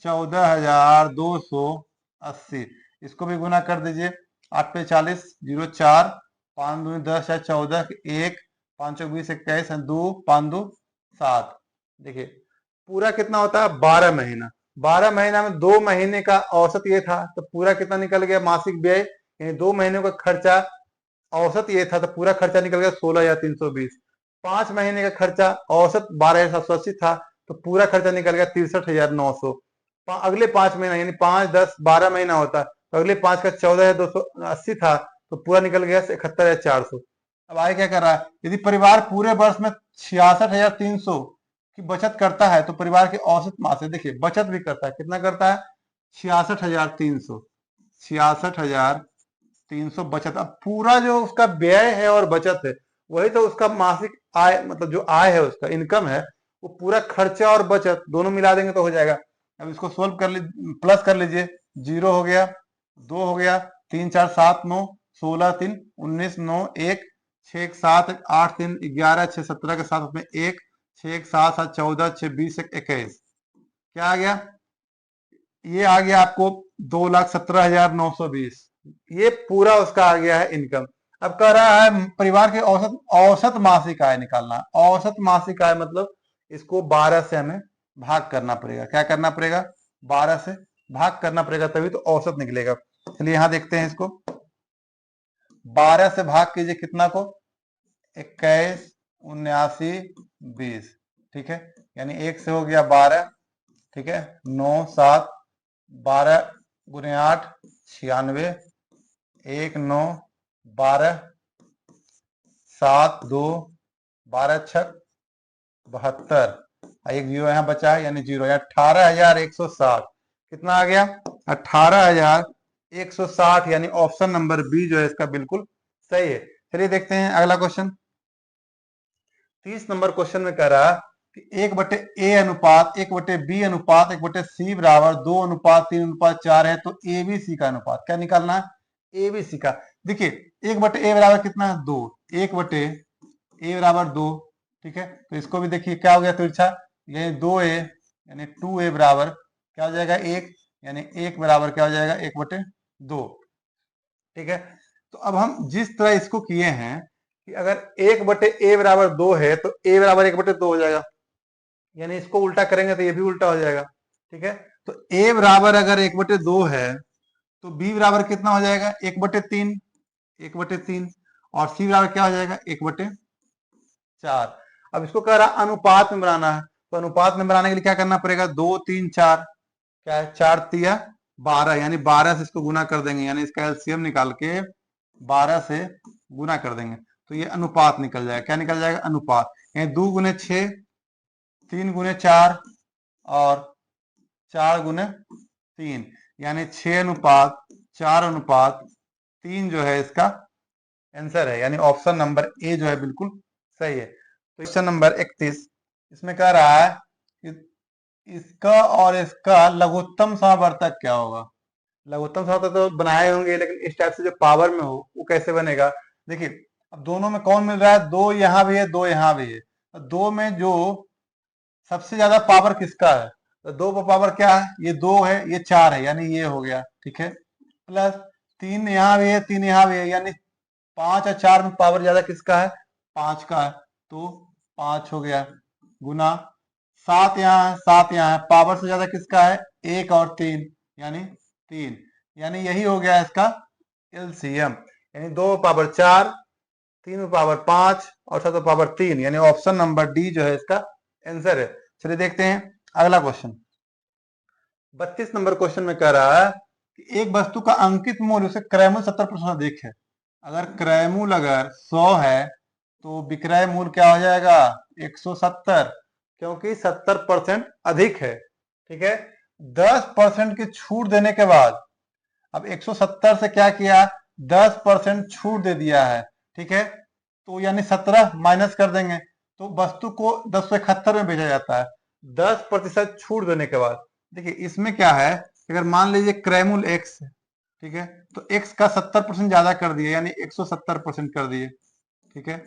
14,280, इसको भी गुना कर दीजिए, 8 पे 40, 0 4, 5 दूनी 10, 14, 1 5 20 21, 2 5 2 7। देखिए पूरा कितना होता है? 12 महीना। 12 महीना में 2 महीने का औसत ये था, तो पूरा कितना निकल गया मासिक व्यय? यानी 2 महीनों का खर्चा औसत ये था, तो पूरा खर्चा निकल गया 16,320। 5 महीने का खर्चा औसत 12,780 था, तो पूरा खर्चा निकल गया 63,900। अगले 5 महीना यानी 5 10 12 महीना होता, तो अगले 5 का 14,280 था, तो पूरा निकल गया 71,400। अब आगे क्या कर रहा है? यदि परिवार पूरे वर्ष में 66,300 की बचत करता है, तो परिवार की औसत मासिक, देखिए बचत भी करता है, कितना करता है? 66,300, 66,300 300 बचत। अब पूरा जो उसका व्यय है और बचत है वही तो उसका मासिक आय, मतलब जो आय है उसका इनकम है, वो पूरा खर्चा और बचत दोनों मिला देंगे तो हो जाएगा। अब इसको सोल्व कर लीजिए, प्लस कर लीजिए। 0 हो गया, 2 हो गया, 3 4 7 9, 16 3 19 9 1, 6 1 7 8 3 11, 6 17 के साथ उसमें 1, 6 1 7 7 14, 6 20 21, क्या आ गया? ये आ गया आपको 2,17,920। ये पूरा उसका आ गया है इनकम। अब कह रहा है परिवार के औसत औसत मासिक आय निकालना। औसत मासिक आय मतलब इसको 12 से हमें भाग करना पड़ेगा। क्या करना पड़ेगा? 12 से भाग करना पड़ेगा, तभी तो औसत निकलेगा। चलिए यहां देखते हैं इसको। 12 से भाग कीजिए कितना को? 21, 79, 20। ठीक है, यानी 1 से हो गया 12। ठीक है, 9 7, 12 गुने 8 96, 1 9 12, 7 2 12 छक 72, एक जीरो यहाँ बचा है यानी जीरो। 18,160 कितना आ गया? 18,160, यानी ऑप्शन नंबर बी जो है इसका बिल्कुल सही है। चलिए देखते हैं अगला क्वेश्चन। 30 नंबर क्वेश्चन में कह रहा है कि 1/a अनुपात 1/b अनुपात 1/c बराबर 2:3:4 है, तो ABC का अनुपात क्या निकालना है? ABC का। देखिए 1/a बराबर कितना है? 2। 1/a बराबर 2। ठीक है, तो इसको भी देखिए क्या हो गया तिरछा, यानी 2a यानी 2a बराबर क्या हो जाएगा? 1, यानी 1 बराबर क्या हो जाएगा? 1/2। ठीक है, तो अब हम जिस तरह इसको किए हैं कि अगर 1/a बराबर 2 है तो a बराबर 1/2 हो जाएगा, यानी इसको उल्टा करेंगे तो ये भी उल्टा हो जाएगा। ठीक है, तो a बराबर अगर 1/2 है तो b बराबर कितना हो जाएगा? 1/3। 1/3। और c बराबर क्या हो जाएगा? 1/4। अब इसको कह रहा अनुपात में बनाना है, तो अनुपात में बनाने के लिए क्या करना पड़ेगा? 2 3 4, क्या है? 4 तिया 12, यानी 12 से इसको गुना कर देंगे, यानी इसका एलसीएम निकाल के 12 से गुना कर देंगे तो ये अनुपात निकल जाएगा। क्या निकल जाएगा? अनुपात। यानी 2 गुने 6, 3 गुने 4 और 4 गुने 3, यानी 6:4:3 जो है इसका आंसर है, यानी ऑप्शन नंबर ए जो है बिल्कुल सही है। तो क्वेश्चन नंबर 31 इसमें कह रहा है कि इसका और इसका लघुत्तम समावर्तक क्या होगा? लघुत्तम समावर्तक तो बनाए होंगे, लेकिन इस टाइप से जो पावर में हो वो कैसे बनेगा? देखिए अब दोनों में कौन मिल रहा है? 2 यहां भी है, 2 यहां भी है। तो 2 में जो सबसे ज्यादा पावर किसका है? तो 2 पर पावर क्या है? ये 2 है, ये 4 है, यानी ये हो गया। ठीक है, प्लस 3 यहां भी है, 3 यहां भी है, यानी 5 और 4 में पावर ज्यादा किसका है? 5 का है, तो 5 हो गया। गुना 7 यहाँ है, 7 यहाँ है, पावर से ज्यादा किसका है? 1 और 3, यानी 3, यानी यही हो गया इसका एलसीएम, यानी 2 पावर 4, 3 पावर 5 और 7 पावर 3, यानी ऑप्शन नंबर डी जो है इसका आंसर है। चलिए देखते हैं अगला क्वेश्चन। 32 नंबर क्वेश्चन में कह रहा है कि एक वस्तु का अंकित मूल्य उसे क्रय मूल्य 70% अधिक है। अगर क्रय मूल्य अगर 100 है तो विक्रय मूल्य क्या हो जाएगा? 170, क्योंकि 70% अधिक है। ठीक है, 10% की छूट देने के बाद अब 170 से क्या किया? 10% छूट दे दिया है। ठीक है, तो यानी 17 माइनस कर देंगे तो वस्तु को 1071 में भेजा जाता है 10% छूट देने के बाद। देखिए इसमें क्या है, अगर मान लीजिए क्रय मूल्य एक्स है, ठीक है, तो एक्स का 70% ज्यादा कर दिए, यानी 170% कर दिए। ठीक है,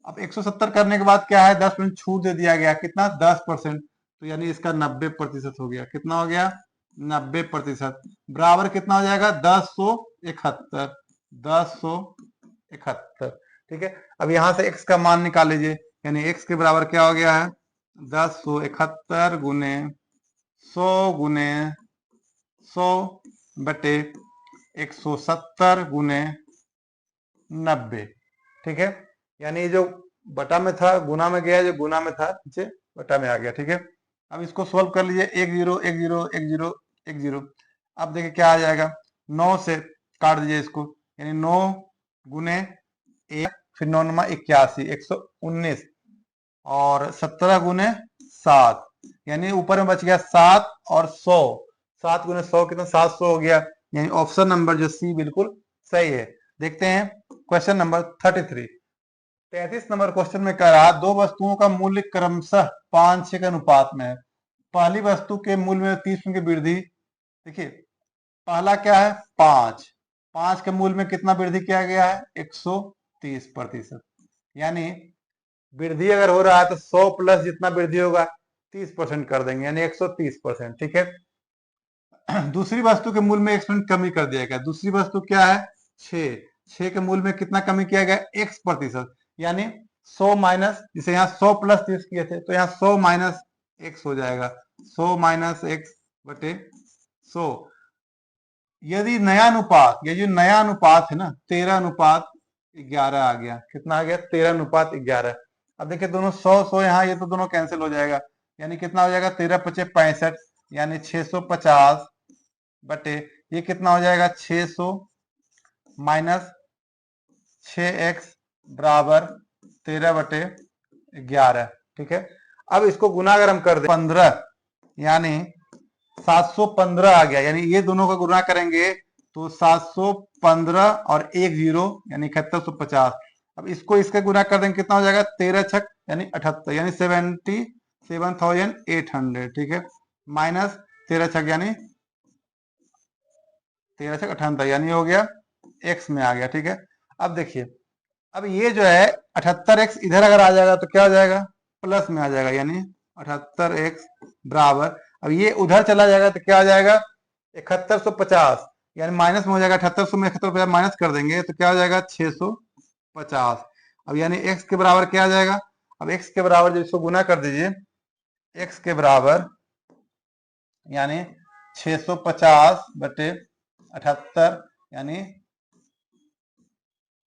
अब 170 करने के बाद क्या है? 10% छूट दे दिया गया, कितना? 10%, तो यानी इसका 90% हो गया। कितना हो गया? 90%। बराबर कितना हो जाएगा? 1071। 1071। ठीक है, अब यहां से x का मान निकाल लीजिए, यानी x के बराबर क्या हो गया है? 1071 गुने 100 गुने 100 बटे 170 गुने 90। ठीक है, यानी ये जो बटा में था गुना में गया, जो गुना में था नीचे बटा में आ गया। ठीक है, अब इसको सोल्व कर लीजिए। 1 0 1 0 1 0 1 0। अब देखिए क्या आ जाएगा? 9 से काट दीजिए इसको, यानी 9 गुने 1, फिर 9 9 81, 119 और 17 गुने 7, यानी ऊपर में बच गया 7 और 100। 7 गुने 100 कितना? 700 हो गया, यानी ऑप्शन नंबर जो सी बिल्कुल सही है। देखते हैं क्वेश्चन नंबर 33। 33 नंबर क्वेश्चन में कह रहा दो वस्तुओं का मूल्य क्रमशः 5-6 के अनुपात में है। पहली वस्तु के मूल्य में 30 की वृद्धि। देखिए पहला क्या है 5, 5 के मूल्य में कितना वृद्धि किया गया है 130%। यानी वृद्धि अगर हो रहा है तो 100 प्लस जितना वृद्धि होगा 30% कर देंगे, यानी 130%। ठीक है। दूसरी वस्तु के मूल्य में 1% कमी कर दिया गया। दूसरी वस्तु क्या है 6, 6 के मूल्य में कितना कमी किया गया x%, यानी 100 माइनस, जैसे यहाँ 100 प्लस 30 किए थे तो यहाँ 100 माइनस x हो जाएगा, 100 माइनस x बटे 100। यदि नया अनुपात, ये जो नया अनुपात है ना 13:11 आ गया, कितना आ गया 13:11। अब देखिए दोनों 100 यहाँ, ये तो दोनों कैंसिल हो जाएगा, यानी कितना हो जाएगा 13×5 = 65, यानी 650 बटे ये कितना हो जाएगा 600 माइनस 6x बराबर 13/11। ठीक है। अब इसको गुना अगर हम कर दें 15, यानी 715 आ गया, यानी ये दोनों का गुना करेंगे तो 715 और 1 0 यानी 7150। अब इसको इसका गुना कर देंगे कितना हो जाएगा 13×6 यानी 78, यानी 77,800। ठीक है। माइनस 13×6 यानी 13×6 = 78, यानी हो गया x में आ गया। ठीक है। अब देखिए अब ये जो है 78x इधर अगर आ जाएगा तो क्या हो जाएगा प्लस में आ जाएगा, यानी 78x बराबर, अब ये उधर चला जाएगा तो क्या हो जाएगा 7150, यानी माइनस में हो जाएगा 7800 में 7150 माइनस कर देंगे तो क्या हो जाएगा 650। अब यानी x के बराबर क्या आ जाएगा, अब x के बराबर जब इसको गुना कर दीजिए, x के बराबर यानी 650 बटे 78, यानी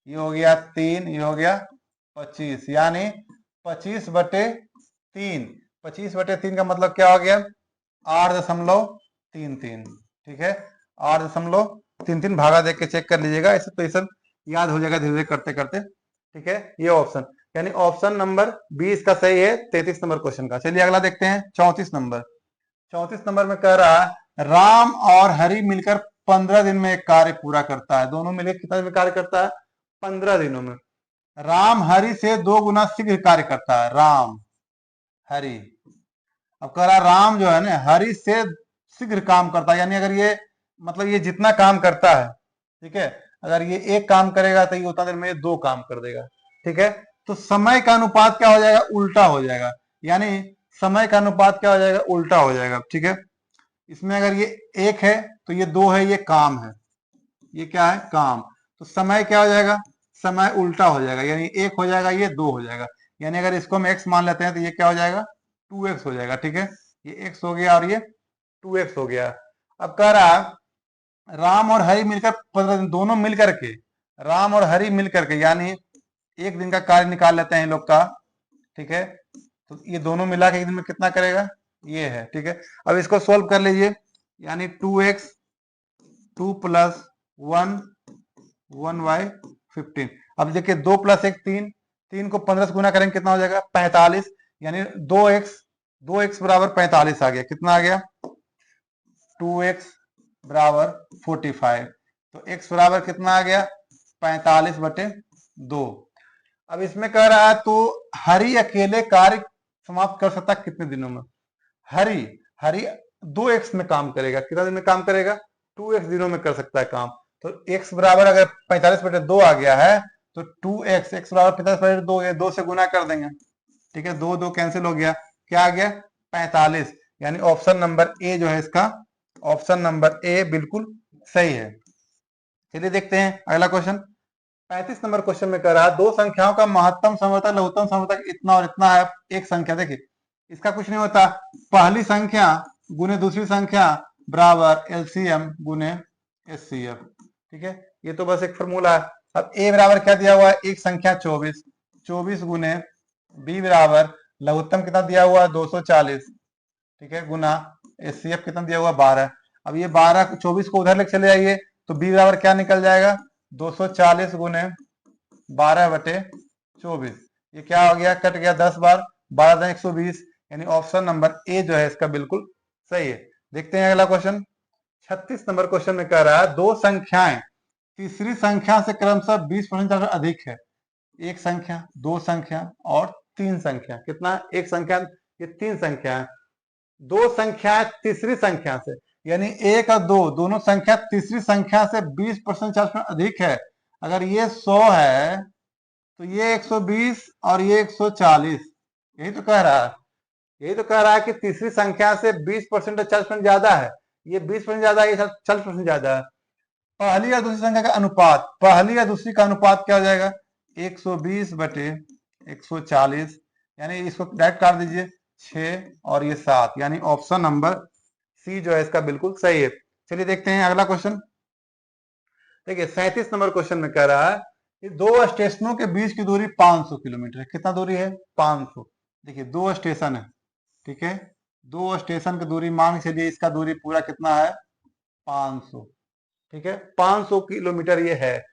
ये हो गया 3, ये हो गया 25, यानी 25/3। 25/3 का मतलब क्या हो गया 8.33। ठीक है। 8.33 भागा देख के चेक कर लीजिएगा, ऐसे तो ये सब याद हो जाएगा धीरे धीरे करते करते। ठीक है। ये ऑप्शन, यानी ऑप्शन नंबर 20 का सही है 33 नंबर क्वेश्चन का। चलिए अगला देखते हैं 34 नंबर। 34 नंबर में कह रहा है राम और हरि मिलकर 15 दिन में एक कार्य पूरा करता है। दोनों मिलकर कितना दिन में कार्य करता है 15 दिनों में। राम हरि से 2 गुना शीघ्र कार्य करता है, राम हरि। अब कह रहा राम जो है ना हरि से शीघ्र काम करता है, यानी अगर ये मतलब ये जितना काम करता है, ठीक है, अगर ये एक काम करेगा तो ये उतना देर में ये 2 काम कर देगा। ठीक है। तो समय का अनुपात क्या हो जाएगा उल्टा हो जाएगा, यानी समय का अनुपात क्या हो जाएगा उल्टा हो जाएगा। ठीक है। इसमें अगर ये 1 है तो ये 2 है, ये काम है, ये क्या है काम, तो समय क्या हो जाएगा समय उल्टा हो जाएगा, यानी 1 हो जाएगा ये 2 हो जाएगा। यानी अगर इसको हम x मान लेते हैं तो ये क्या हो जाएगा 2x हो जाएगा। ठीक है। ये x हो गया और ये 2x हो गया। अब कह रहा राम और हरि मिलकर 15 दिन, दोनों मिलकर के, राम और हरि मिलकर के, यानी एक दिन का कार्य निकाल लेते हैं इन लोग का। ठीक है। तो ये दोनों मिला के एक दिन में कितना करेगा ये है। ठीक है। अब इसको सोल्व कर लीजिए, यानी 2x 2 + 1 1/15। अब देखिए 2 + 1 3, 3 को 15 से गुना करेंगे कितना हो जाएगा 45, यानी 2x बराबर 45 आ गया। कितना आ गया 2x बराबर 45, तो x बराबर कितना आ गया 45/2। अब इसमें कह रहा है तो हरि अकेले कार्य समाप्त कर सकता कितने दिनों में। हरि हरि 2x में काम करेगा, कितना दिन में काम करेगा 2x दिनों में कर सकता है काम। तो x बराबर अगर 45/2 आ गया है तो 2x, x बराबर 45/2, ये 2 से गुना कर देंगे। ठीक है। 2 2 कैंसिल हो गया, क्या आ गया 45, यानी ऑप्शन नंबर ए जो है इसका, ऑप्शन नंबर ए बिल्कुल सही है। चलिए देखते हैं अगला क्वेश्चन। 35 नंबर क्वेश्चन में कह रहा है दो संख्याओं का महत्तम समवर्तक लघुत्तम समवर्तक इतना और इतना है। एक संख्या देखिए इसका कुछ नहीं होता, पहली संख्या गुने दूसरी संख्या बराबर एलसीएम गुने एचसीएफ। ठीक है। ये तो बस एक फॉर्मूला है। अब ए बराबर क्या दिया हुआ है एक संख्या 24, 24 गुने बी बराबर लघुत्तम कितना दिया हुआ है 240। ठीक है। गुना एचसीएफ कितना दिया हुआ 12। अब ये 12 24 को उधर लेके चले जाइए तो बी बराबर क्या निकल जाएगा 240 गुने 12/24। ये क्या हो गया कट गया 10 बार, 12 120, यानी ऑप्शन नंबर ए जो है इसका बिल्कुल सही है। देखते हैं अगला क्वेश्चन। 36 नंबर क्वेश्चन में कह रहा है दो संख्याएं तीसरी संख्या से क्रमशः 20% अधिक है। एक संख्या, दो संख्या और तीन संख्या। कितना? एक संख्या, ये तीन संख्या है। दो संख्या तीसरी संख्या से, यानी एक और दो दोनों संख्या तीसरी संख्या से 20% 40% अधिक है। अगर ये 100 है तो ये 120 और ये 140। यही तो कह रहा है, यही तो कह रहा है कि तीसरी संख्या से 20% और 40% ज्यादा है। ये 20% ज्यादा है, ये 40% ज्यादा है। पहली या दूसरी संख्या का अनुपात, पहली या दूसरी का अनुपात क्या हो जाएगा? 120 बटे 140, यानी इसको डायरेक्ट काट दीजिए, 6 और ये 7, यानी ऑप्शन नंबर सी जो है इसका बिल्कुल सही है। चलिए देखते हैं अगला क्वेश्चन। देखिए 37 नंबर क्वेश्चन में कह रहा है कि दो स्टेशनों के बीच की दूरी 500 किलोमीटर है। कितना दूरी है? 500। देखिए दो स्टेशन है, ठीक है, दो स्टेशन की दूरी मान के चलिए, इसका दूरी पूरा कितना है? 500। ठीक है, 500 किलोमीटर ये है।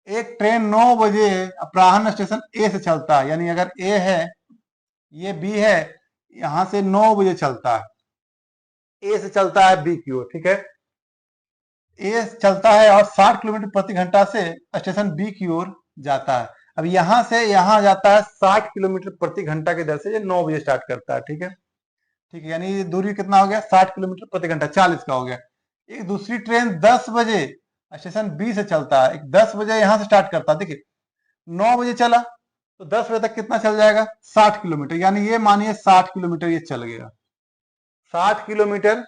एक ट्रेन 9 बजे अपराह्न स्टेशन ए से चलता है, यानी अगर ए है, ये बी है, यहां से 9 बजे चलता है, ए से चलता है बी की ओर। ठीक है, ए चलता है और 60 किलोमीटर प्रति घंटा से स्टेशन बी की ओर जाता है। अब यहां से यहां जाता है 60 किलोमीटर प्रति घंटा की दर से, ये 9 बजे स्टार्ट करता है। ठीक है, ठीक है, यानी दूरी कितना हो गया? 60 किलोमीटर प्रति घंटा, 40 का हो गया। एक दूसरी ट्रेन 10 बजे स्टेशन बी से चलता है, एक 10 बजे यहां से स्टार्ट करता है। देखिए 9 बजे चला तो 10 बजे तक कितना चल जाएगा? 60 किलोमीटर, यानी ये मानिए 60 किलोमीटर ये चल गया, 60 किलोमीटर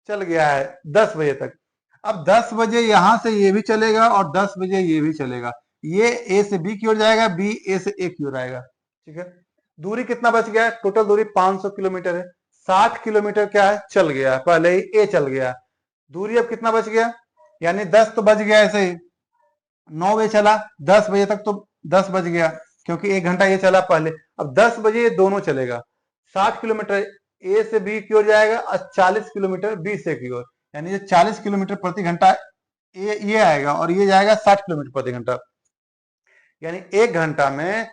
चल गया है 10 बजे तक। अब 10 बजे यहां से ये भी चलेगा और 10 बजे ये भी चलेगा, ये ए से बी की ओर जाएगा, बी ए से ए की ओर आएगा। ठीक है, दूरी कितना बच गया? टोटल दूरी 500 किलोमीटर है। 60 किलोमीटर क्या है? चल गया, पहले ही ए चल गया। दूरी अब कितना बच गया? यानी 10 तो बच गया ऐसे ही, 9 बजे चला, 10 बजे तक तो 10 बज गया, क्योंकि 1 घंटा ये चला पहले। अब 10 बजे ये दोनों चलेगा, 60 किलोमीटर ए से बी की ओर जाएगा और 40 किलोमीटर बी से की ओर, यानी ये 40 किलोमीटर प्रति घंटा ये आएगा और ये जाएगा 60 किलोमीटर प्रति घंटा। यानी 1 घंटा में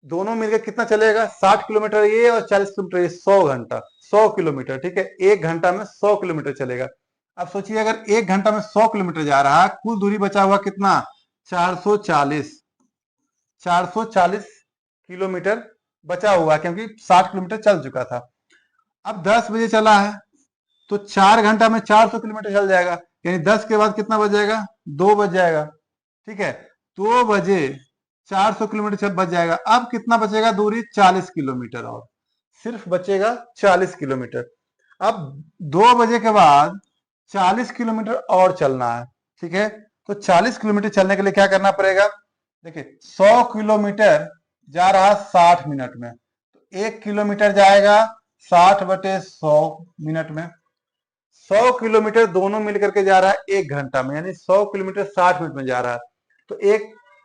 दोनों मिलकर कितना चलेगा? 60 किलोमीटर ये और 40 किलोमीटर ये, 100 घंटा, 100 किलोमीटर। ठीक है, 1 घंटा में 100 किलोमीटर चलेगा। अब सोचिए अगर 1 घंटा में 100 किलोमीटर जा रहा है, कुल दूरी बचा हुआ कितना? 440, 440 किलोमीटर बचा हुआ, क्योंकि 60 किलोमीटर चल चुका था। अब 10 बजे चला है तो 4 घंटा में 400 किलोमीटर चल जाएगा, यानी 10 के बाद कितना बच जाएगा? 2 बज जाएगा। ठीक है, 2 बजे 400 किलोमीटर बच जाएगा। अब कितना बचेगा दूरी? 40 किलोमीटर, और सिर्फ बचेगा 40 किलोमीटर। अब 2 बजे के बाद 40 किलोमीटर और चलना है। ठीक है, तो 40 किलोमीटर चलने के लिए क्या करना पड़ेगा? देखिए 100 किलोमीटर जा रहा 60 मिनट में, तो 1 किलोमीटर जाएगा 60 बटे 100 मिनट में। 100 किलोमीटर दोनों मिलकर के जा रहा है 1 घंटा में, यानी 100 किलोमीटर 60 मिनट में जा रहा है, तो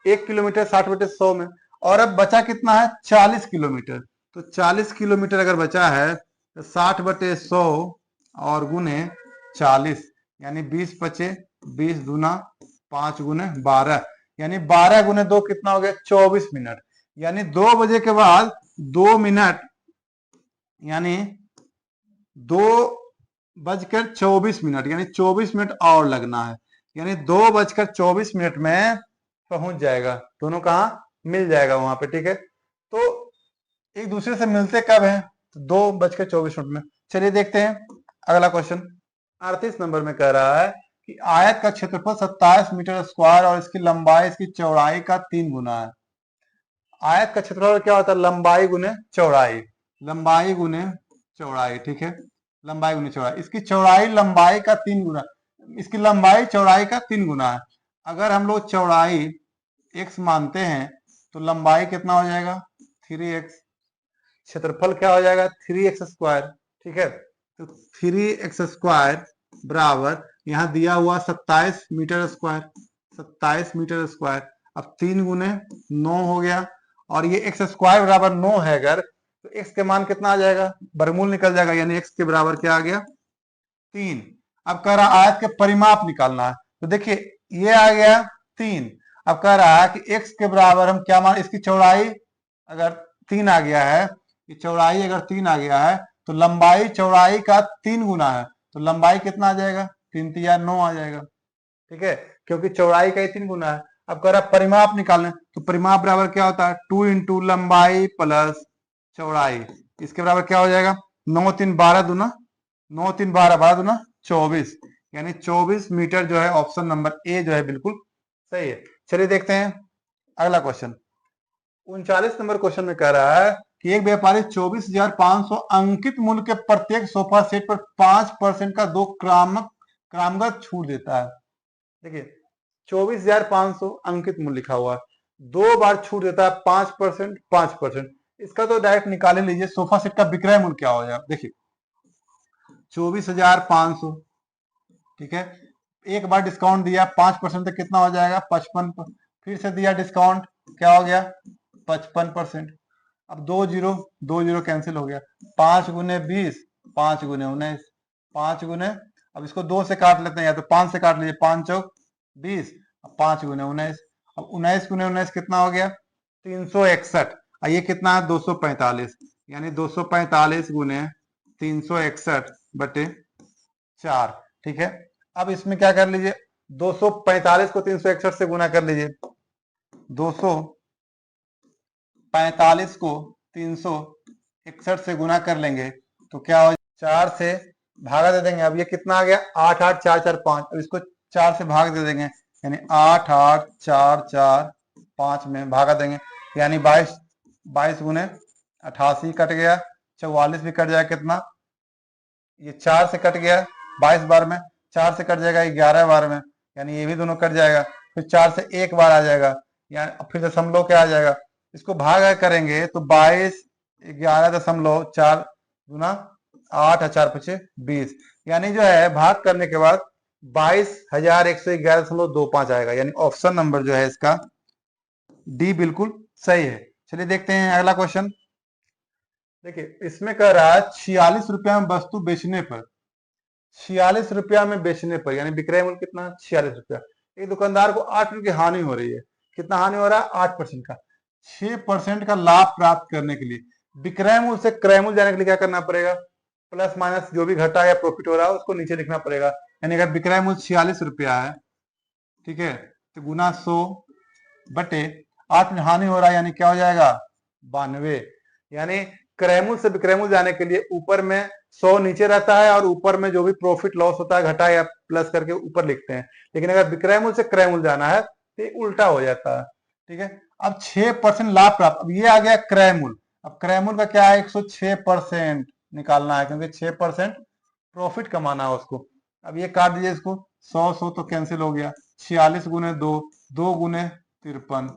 एक किलोमीटर 60 बटे 100 में। और अब बचा कितना है? 40 किलोमीटर। तो 40 किलोमीटर अगर बचा है तो 60 बटे 100 और गुने 40, यानी 20 बचे, 20 दूना 5 गुने 12, यानी 12 गुने 2 कितना हो गया? 24 मिनट। यानी 2 बजे के बाद 2 मिनट, यानी 2:24, यानी 24 मिनट और लगना है, यानी 2:24 में पहुंच जाएगा। दोनों कहा मिल जाएगा वहां पे। ठीक है, तो एक दूसरे से मिलते कब है? तो 2:24 में। चलिए देखते हैं अगला क्वेश्चन। 38 नंबर में कह रहा है कि आयत का क्षेत्रफल 27 मीटर स्क्वायर और इसकी लंबाई इसकी चौड़ाई का 3 गुना है। आयत का क्षेत्रफल क्या होता है? लंबाई गुने चौड़ाई, लंबाई गुने चौड़ाई। ठीक है, लंबाई गुने चौड़ाई, इसकी चौड़ाई लंबाई का 3 गुना, इसकी लंबाई चौड़ाई का 3 गुना है। अगर हम लोग चौड़ाई x मानते हैं तो लंबाई कितना हो जाएगा? 3x, क्षेत्रफल क्या हो जाएगा? 3x square. ठीक है, तो 3x स्क्वायर बराबर यहाँ दिया हुआ 27 मीटर स्क्वायर, 27 मीटर स्क्वायर। अब 3 गुने 9 हो गया, और ये x स्क्वायर बराबर 9 है अगर, तो x के मान कितना आ जाएगा? वर्गमूल निकल जाएगा, यानी x के बराबर क्या आ गया? 3। अब कह रहा आयत के परिमाप निकालना है, तो देखिए ये आ गया 3। अब कह रहा है कि x के बराबर हम क्या मान, इसकी चौड़ाई अगर 3 आ गया है, ये चौड़ाई अगर 3 आ गया है तो लंबाई चौड़ाई का 3 गुना है, तो लंबाई कितना आ जाएगा? 3 3 9 आ जाएगा। ठीक है, क्योंकि चौड़ाई का ही 3 गुना है। अब कह रहा परिमाप निकालना, तो परिमाप बराबर क्या होता है 2 इंटू लंबाई प्लस चौड़ाई। इसके बराबर क्या हो जाएगा 9 3 12 दूना 9 3 12 12 दूना 24, यानी 24 मीटर जो है ऑप्शन नंबर ए जो है बिल्कुल सही है। चलिए देखते हैं अगला क्वेश्चन। 39 नंबर क्वेश्चन में कह रहा है कि एक व्यापारी 24,500 अंकित मूल्य के प्रत्येक सोफा सेट पर 5% का 2 क्रामगत छूट देता है। देखिए 24,500 अंकित मूल्य लिखा हुआ है, 2 बार छूट देता है 5%, 5%। इसका तो डायरेक्ट निकाल ही लीजिए, सोफा सेट का विक्रय मूल्य क्या हो जाएगा। देखिए 24,500, ठीक है, एक बार डिस्काउंट दिया 5% तो कितना हो जाएगा 55, फिर से दिया डिस्काउंट क्या हो गया 55%। अब 2 जीरो कैंसिल हो गया, 5 गुने 20 5 गुने 19 5 गुने, अब इसको 2 से काट लेते हैं या तो 5 से काट लीजिए, 5 चौक 20, 5 गुने 19, अब 19 गुने 19 कितना हो गया 361, ये कितना है 245, यानी 245 गुने 361 बटे 4, ठीक है। अब इसमें क्या कर लीजिए 245 को 361 से गुना कर लीजिए, 245 को 361 से गुना कर लेंगे तो क्या हो 4 से भागा दे देंगे। अब ये कितना आ गया 8 8 4 4 5, अब इसको 4 से भाग दे देंगे, यानी 8 8 4 4 5 में भागा देंगे, यानी 22 22 गुने 88 कट गया, 44 भी कट जाएगा, कितना ये 4 से कट गया 22 बार में, 4 से कट जाएगा 11 बार में, यानी ये भी दोनों कट जाएगा, फिर 4 से एक बार आ जाएगा, यानी फिर दशमलव क्या आ जाएगा, इसको भाग करेंगे तो 22 11.4 गुना 8 4 5 20, यानी जो है भाग करने के बाद 22,111.25 आएगा, यानी ऑप्शन नंबर जो है इसका डी बिल्कुल सही है। चलिए देखते हैं अगला क्वेश्चन। देखिए इसमें कह रहा है 46 रुपया में वस्तु बेचने पर, 46 रुपया में बेचने पर, यानी विक्रय मूल्य कितना 46 रुपया, एक दुकानदार को 8 रुपये की हानि हो रही है। कितना हानि हो रहा है 8% का। 6% का लाभ प्राप्त करने के लिए विक्रय मूल्य से क्रय मूल्य जाने के लिए क्या करना पड़ेगा, प्लस माइनस जो भी घटा या प्रॉफिट हो रहा है उसको नीचे लिखना पड़ेगा। यानी अगर विक्रय मूल्य 46 रुपया है, ठीक है, तो गुना 100 बटे 8 में हानि हो रहा है, यानी क्या हो जाएगा 92, यानी क्रय मूल्य से विक्रय मूल्य जाने के लिए ऊपर में 100 नीचे रहता है और ऊपर में जो भी प्रॉफिट लॉस होता है घटा या प्लस करके ऊपर लिखते हैं, लेकिन अगर विक्रय मूल्य से क्रय मूल्य जाना है तो उल्टा हो जाता है, ठीक है। अब 6% लाभ प्राप्त, अब ये आ गया क्रय मूल्य, अब क्रय मूल्य का क्या है 106% निकालना है, क्योंकि 6% प्रॉफिट कमाना है उसको। अब ये काट दीजिए इसको, 100 तो कैंसिल हो गया, 46 गुने 2 2 गुने 53,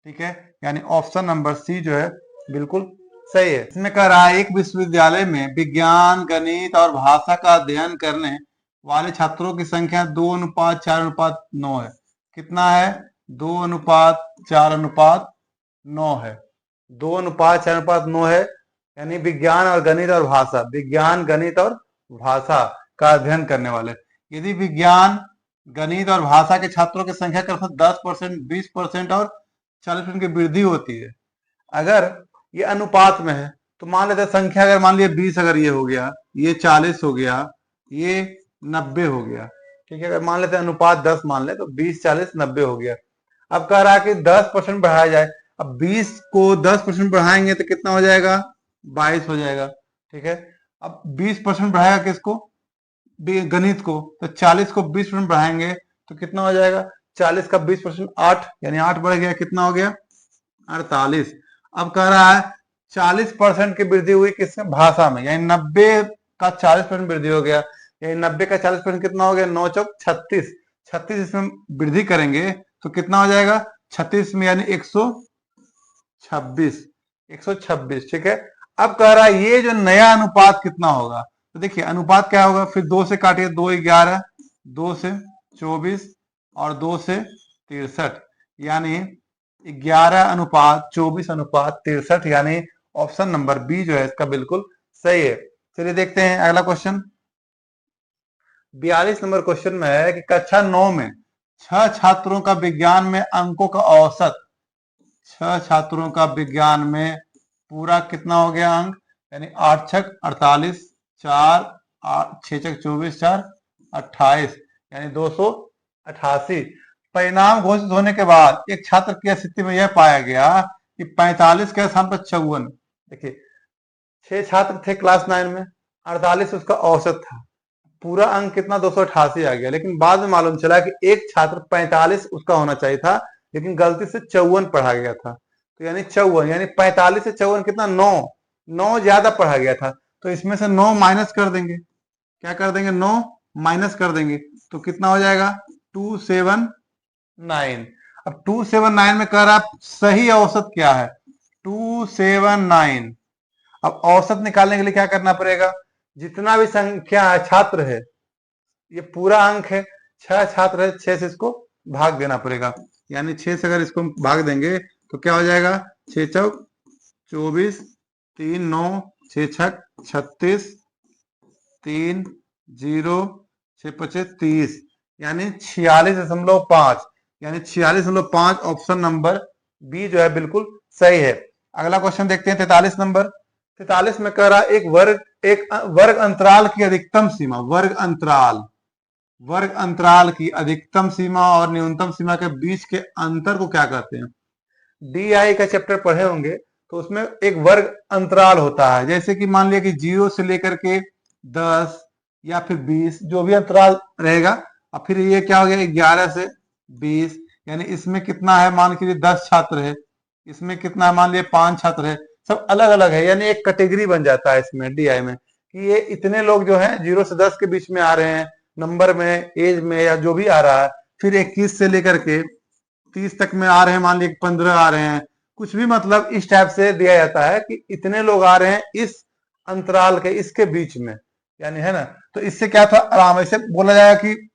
ठीक है, यानी ऑप्शन नंबर सी जो है बिल्कुल सही है। इसमें कह रहा है एक विश्वविद्यालय में विज्ञान गणित और भाषा का अध्ययन करने वाले छात्रों की संख्या 2:4:9 है। कितना है 2:4:9 है, 2:4:9 है, यानी विज्ञान और गणित और भाषा, विज्ञान गणित और भाषा का अध्ययन करने वाले, यदि विज्ञान गणित और भाषा के छात्रों की संख्या के 10%, 20% और 40% की वृद्धि होती है। अगर ये अनुपात में है तो मान लेते हैं संख्या, अगर मान लिया 20, अगर ये हो गया, ये 40 हो गया, ये 90 हो गया, ठीक है, अगर मान लेते हैं अनुपात 10 मान ले तो 20 40 90 हो गया। अब कह रहा है कि 10% बढ़ाया जाए, अब 20 को 10% बढ़ाएंगे तो कितना हो जाएगा 22 हो जाएगा, ठीक है। अब 20% बढ़ाएगा किसको गणित को, तो 40 को 20% बढ़ाएंगे तो कितना हो जाएगा 40 का 20% 8, यानी 8 बढ़ गया, कितना हो गया 48। अब कह रहा है 40% की वृद्धि हुई किसमें भाषा में, यानी 90 का 40% वृद्धि हो गया, यानी 90 का 40% कितना हो गया 9 चौक 36, 36 इसमें वृद्धि करेंगे तो कितना हो जाएगा 36 में, यानी 126, 126, ठीक है। अब कह रहा है ये जो नया अनुपात कितना होगा, तो देखिए अनुपात क्या होगा, फिर 2 से काटिए, 2 11, 2 से 24 और 2 से 63, यानी 11:24:63, यानी ऑप्शन नंबर बी जो है इसका बिल्कुल सही है। चलिए देखते हैं अगला क्वेश्चन। 42 नंबर क्वेश्चन में है कि कक्षा 9 में 6 छात्रों का विज्ञान में अंकों का औसत, 6 छात्रों का विज्ञान में पूरा कितना हो गया अंक, यानी 8 छक 48, 4 6 छक 24, 4 28, यानी 88। परिणाम घोषित होने के बाद एक छात्र की स्थिति में यह पाया गया कि 45 के स्थान पर 54। देखिए 6 छात्र थे क्लास 9 में, 48 उसका औसत था, पूरा अंक कितना 288 आ गया। लेकिन बाद में मालूम चला कि एक छात्र 45 उसका होना चाहिए था, लेकिन गलती से 54 पढ़ा गया था। तो यानी 54, यानी 45 से 54 कितना 9 ज्यादा पढ़ा गया था। तो इसमें से 9 माइनस कर देंगे, क्या कर देंगे 9 माइनस कर देंगे, तो कितना हो जाएगा 279। अब 279 में कह रहा सही औसत क्या है, 279। अब औसत निकालने के लिए क्या करना पड़ेगा, जितना भी संख्या है छात्र है, ये पूरा अंक है, 6 छात्र है, 6 से इसको भाग देना पड़ेगा। यानी 6 से अगर इसको भाग देंगे तो क्या हो जाएगा, 6 चौक 24, 3 9, 6 छक 36, 3 0, 6 पचे 30, यानी 46.5, यानी 46.5 ऑप्शन नंबर बी जो है बिल्कुल सही है। अगला क्वेश्चन देखते हैं 43 नंबर। 43 में कह रहा एक वर्ग अंतराल की अधिकतम सीमा, वर्ग अंतराल की अधिकतम सीमा और न्यूनतम सीमा के बीच के अंतर को क्या कहते हैं। डीआई का चैप्टर पढ़े होंगे, तो उसमें एक वर्ग अंतराल होता है, जैसे कि मान लिया कि 0 से लेकर के 10 या फिर 20, जो भी अंतराल रहेगा। और फिर ये क्या हो गया 11 से 20, यानी इसमें कितना है मान लीजिए 10 छात्र है, इसमें कितना है मान लिया 5 छात्र है, सब अलग अलग है, यानी एक कैटेगरी बन जाता है इसमें डीआई में कि ये इतने लोग जो है 0 से 10 के बीच में आ रहे हैं, नंबर में, एज में, या जो भी आ रहा है। फिर 21 से लेकर के 30 तक में आ रहे हैं, मान लीजिए 15 आ रहे हैं, कुछ भी, मतलब इस टाइप से दिया जाता है कि इतने लोग आ रहे हैं इस अंतराल के, इसके बीच में, यानी है ना। तो इससे क्या था, आराम से बोला जाएगा कि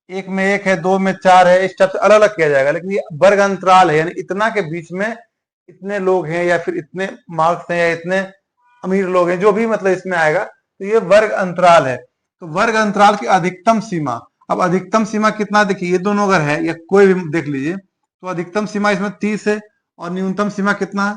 1 में 1 है, 2 में 4 है, इस टाइप से अलग अलग किया जाएगा। लेकिन ये वर्ग अंतराल है, यानी इतना के बीच में इतने लोग हैं, या फिर इतने मार्क्स हैं, या इतने अमीर लोग हैं, जो भी मतलब इसमें आएगा, तो ये वर्ग अंतराल है। तो वर्ग अंतराल की अधिकतम सीमा, अब अधिकतम सीमा कितना, देखिए ये दोनों अगर है या कोई भी देख लीजिए, तो अधिकतम सीमा इसमें 30 है और न्यूनतम सीमा कितना है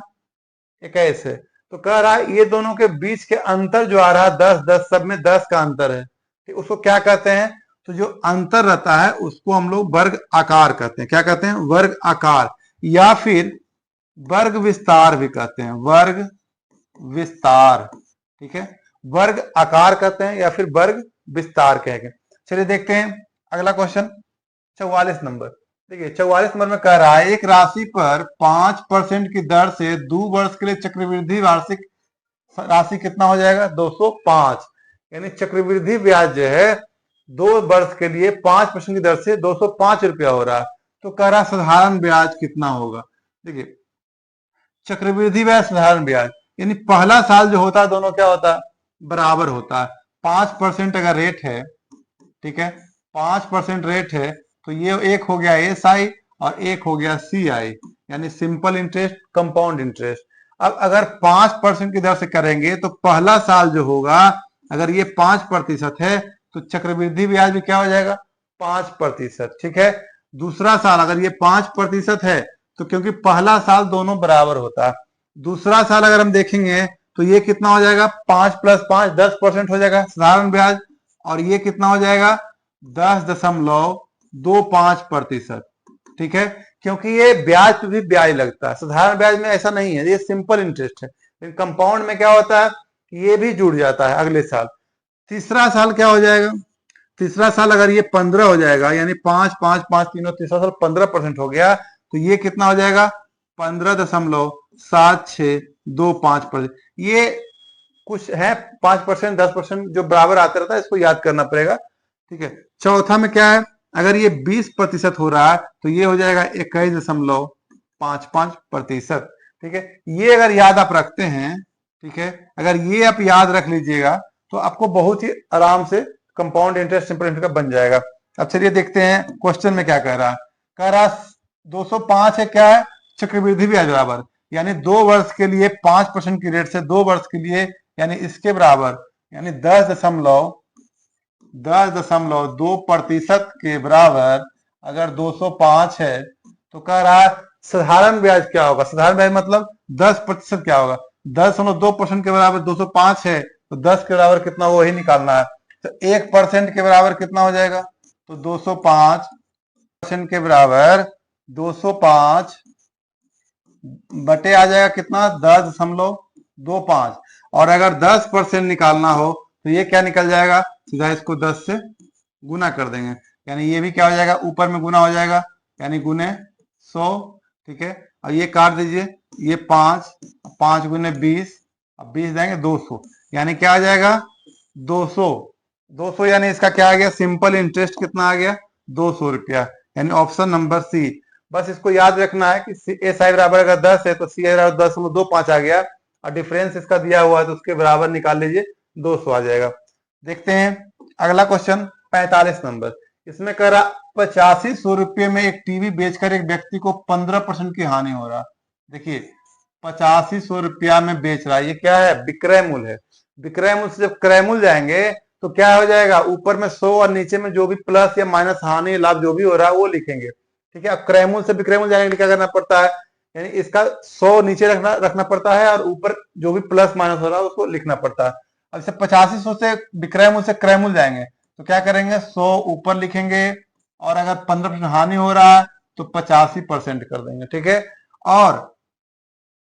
21 है। तो कह रहा है ये दोनों के बीच के अंतर जो आ रहा है 10 10, सब में 10 का अंतर है, तो उसको क्या कहते हैं, तो जो अंतर रहता है उसको हम लोग वर्ग आकार कहते हैं। क्या कहते हैं, वर्ग आकार, या फिर वर्ग विस्तार भी कहते हैं, वर्ग विस्तार, ठीक है, वर्ग आकार कहते हैं या फिर वर्ग विस्तार कहेंगे। चलिए देखते हैं अगला क्वेश्चन 44 नंबर। देखिए 44 नंबर में कह रहा है एक राशि पर 5% की दर से 2 वर्ष के लिए चक्रवृद्धि वार्षिक राशि कितना हो जाएगा 205, यानी चक्रवृद्धि ब्याज जो है 2 वर्ष के लिए 5% की दर से 205 रुपया हो रहा है। तो कह रहा साधारण ब्याज कितना होगा। देखिए चक्रवृद्धि ब्याज, साधारण ब्याज, यानी पहला साल जो होता है दोनों क्या होता है, बराबर होता है। 5% अगर रेट है, ठीक है, 5% रेट है, तो ये एक हो गया SI और एक हो गया CI, यानी सिंपल इंटरेस्ट, कंपाउंड इंटरेस्ट। अब अगर 5% की दर से करेंगे तो पहला साल जो होगा, अगर ये 5% है, तो चक्रवृद्धि ब्याज भी क्या हो जाएगा 5%, ठीक है। दूसरा साल अगर ये 5% है, तो क्योंकि पहला साल दोनों बराबर होता है, दूसरा साल अगर हम देखेंगे तो ये कितना हो जाएगा 5 + 5 10% हो जाएगा साधारण ब्याज, और ये कितना हो जाएगा 10.25%, ठीक है। क्योंकि ये ब्याज पे भी ब्याज लगता है, साधारण ब्याज में ऐसा नहीं है, ये सिंपल इंटरेस्ट है। लेकिन कंपाउंड में क्या होता है, ये भी जुड़ जाता है अगले साल। तीसरा साल क्या हो जाएगा, तीसरा साल अगर ये 15 हो जाएगा, यानी 5 5 5 तीनों, तीसरा साल 15% हो गया, तो ये कितना हो जाएगा 15.7625%। ये कुछ है 5% 10% जो बराबर आते रहता है, इसको याद करना पड़ेगा, ठीक है। चौथा में क्या है, अगर ये 20% हो रहा है, तो ये हो जाएगा 21.55%, ठीक है। ये अगर याद आप रखते हैं, ठीक है, अगर ये आप याद रख लीजिएगा, तो आपको बहुत ही आराम से कंपाउंड इंटरेस्ट, सिंपल इंटरेस्ट का बन जाएगा। अब चलिए देखते हैं क्वेश्चन में क्या कह रहा है। कह रहा 205 है, क्या है चक्रवृद्धि ब्याज बराबर, यानी 2 वर्ष के लिए 5% की रेट से 2 वर्ष के लिए, यानी इसके बराबर, यानी 10.2% के बराबर अगर 205 है, तो कह रहा है साधारण ब्याज क्या होगा, साधारण ब्याज मतलब 10% क्या होगा, 10.2% के बराबर 205 है, तो 10 के बराबर कितना वो ही निकालना है। तो 1% के बराबर कितना हो जाएगा, तो 205% के बराबर 205 बटे आ जाएगा कितना, 10.25। और अगर 10% निकालना हो तो ये क्या निकल जाएगा, सीधा इसको 10 से गुना कर देंगे, यानी ये भी क्या हो जाएगा, ऊपर में गुना हो जाएगा, यानी गुने 100। ठीक है, और ये काट दीजिए, ये 5 गुने 20, अब 20 देंगे 200, यानी क्या आ जाएगा 200 यानी इसका क्या आ गया, सिंपल इंटरेस्ट कितना आ गया, 200 रुपया, यानी ऑप्शन नंबर सी। बस इसको याद रखना है कि ए साई बराबर अगर 10 है तो सी बराबर 10.25 आ गया, और डिफरेंस इसका दिया हुआ है तो उसके बराबर निकाल लीजिए, 200 आ जाएगा। देखते हैं अगला क्वेश्चन 45 नंबर। इसमें कह रहा 8500 रुपये में एक टीवी बेचकर एक व्यक्ति को 15% की हानि हो रहा। देखिए 8500 रुपया में बेच रहा है, ये क्या है, विक्रय मूल्य है। विक्रय मूल्य से जब क्रय मूल्य जाएंगे तो क्या हो जाएगा, ऊपर में 100 और नीचे में जो भी प्लस या माइनस हानि लाभ जो भी हो रहा है वो लिखेंगे। ठीक है, अब क्रय मूल्य से विक्रय मूल्य जाने के लिए क्या करना पड़ता है, यानी इसका 100 नीचे रखना पड़ता है और ऊपर जो भी प्लस माइनस हो रहा है उसको लिखना पड़ता है। अब जैसे 8500 से विक्रय मूल्य से क्रय मूल्य जाएंगे तो क्या करेंगे, 100 ऊपर लिखेंगे, और अगर 15% हानि हो रहा है तो 85% कर देंगे। ठीक है, और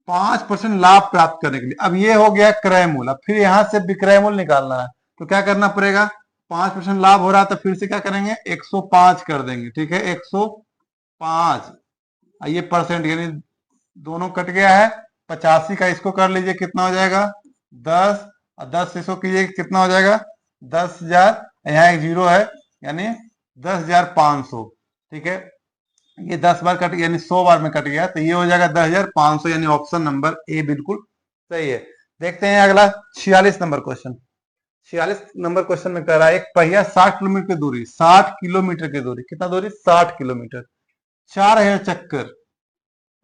5% लाभ प्राप्त करने के लिए, अब ये हो गया क्रय मूल्य, अब फिर यहां से विक्रय मूल्य निकालना है तो क्या करना पड़ेगा, 5% लाभ हो रहा है तो फिर से क्या करेंगे, 105 कर देंगे। ठीक है, 105, ये परसेंट यानी दोनों कट गया है, 85 का इसको कर लीजिए, कितना हो जाएगा 10, और 10 से इसको कीजिए कितना हो जाएगा 10,000, यहाँ एक जीरो है यानी 10,500। ठीक है, ये 10 बार कट यानी 100 बार में कट गया तो ये हो जाएगा 10,500, यानी ऑप्शन नंबर ए बिल्कुल सही है। देखते हैं अगला 46 नंबर क्वेश्चन। 46 नंबर क्वेश्चन में कह रहा है एक पहिया 60 किलोमीटर की दूरी, 60 किलोमीटर की दूरी, कितना दूरी 60 किलोमीटर, 4000 चक्कर।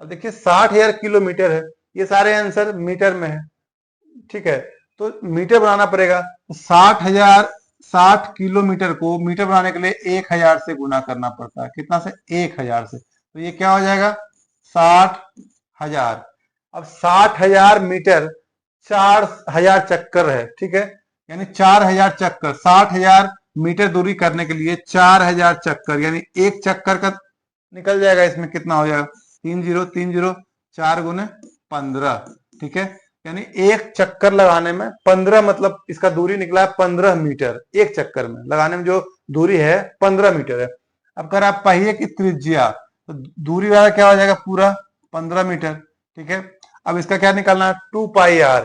अब देखिए 60,000 किलोमीटर है, ये सारे आंसर मीटर में है। ठीक है, तो मीटर बनाना पड़ेगा, 60 किलोमीटर को मीटर बनाने के लिए 1000 से गुना करना पड़ता है, कितना से 1000 से, तो ये क्या हो जाएगा 60,000। अब 60,000 मीटर 4000 चक्कर है। ठीक है, यानी 4000 चक्कर, 60,000 मीटर दूरी करने के लिए 4000 चक्कर, यानी एक चक्कर का निकल जाएगा, इसमें कितना हो जाएगा 30 4 गुने 15। ठीक है, यानी एक चक्कर लगाने में 15, मतलब इसका दूरी निकला है 15 मीटर, एक चक्कर में लगाने में जो दूरी है 15 मीटर है। अब कर आप पहिए की त्रिज्या, तो दूरी वाला क्या हो जाएगा पूरा 15 मीटर। ठीक है, अब इसका क्या निकालना है 2 पाई आर,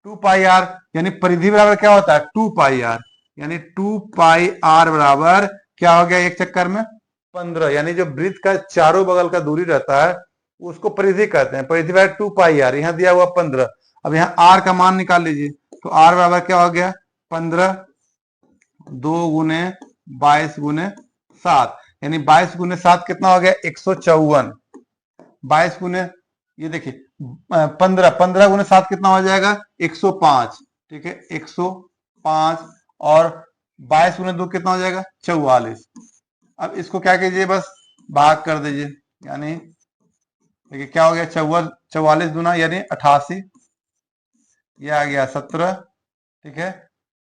2 पाई आर यानी परिधि बराबर क्या होता है 2 पाई आर, यानी 2 पाई आर बराबर क्या हो गया एक चक्कर में 15, यानी जो वृत्त का चारों बगल का दूरी रहता है उसको परिधि कहते हैं, परिधि बराबर 2 पाई आर, यहाँ दिया हुआ 15। अब यहाँ आर का मान निकाल लीजिए, तो आर बराबर क्या हो गया 15, 2 गुने 22 गुने 7, यानी 22 गुने 7 कितना हो गया 154, 22 गुने ये देखिए 15 गुने 7 कितना हो जाएगा 105। ठीक है, 105, और 22 गुने 2 कितना हो जाएगा 44। अब इसको क्या कीजिए, बस भाग कर दीजिए, यानी देखिए क्या हो गया 44 गुना यानी 88, ये आ गया 17। ठीक है,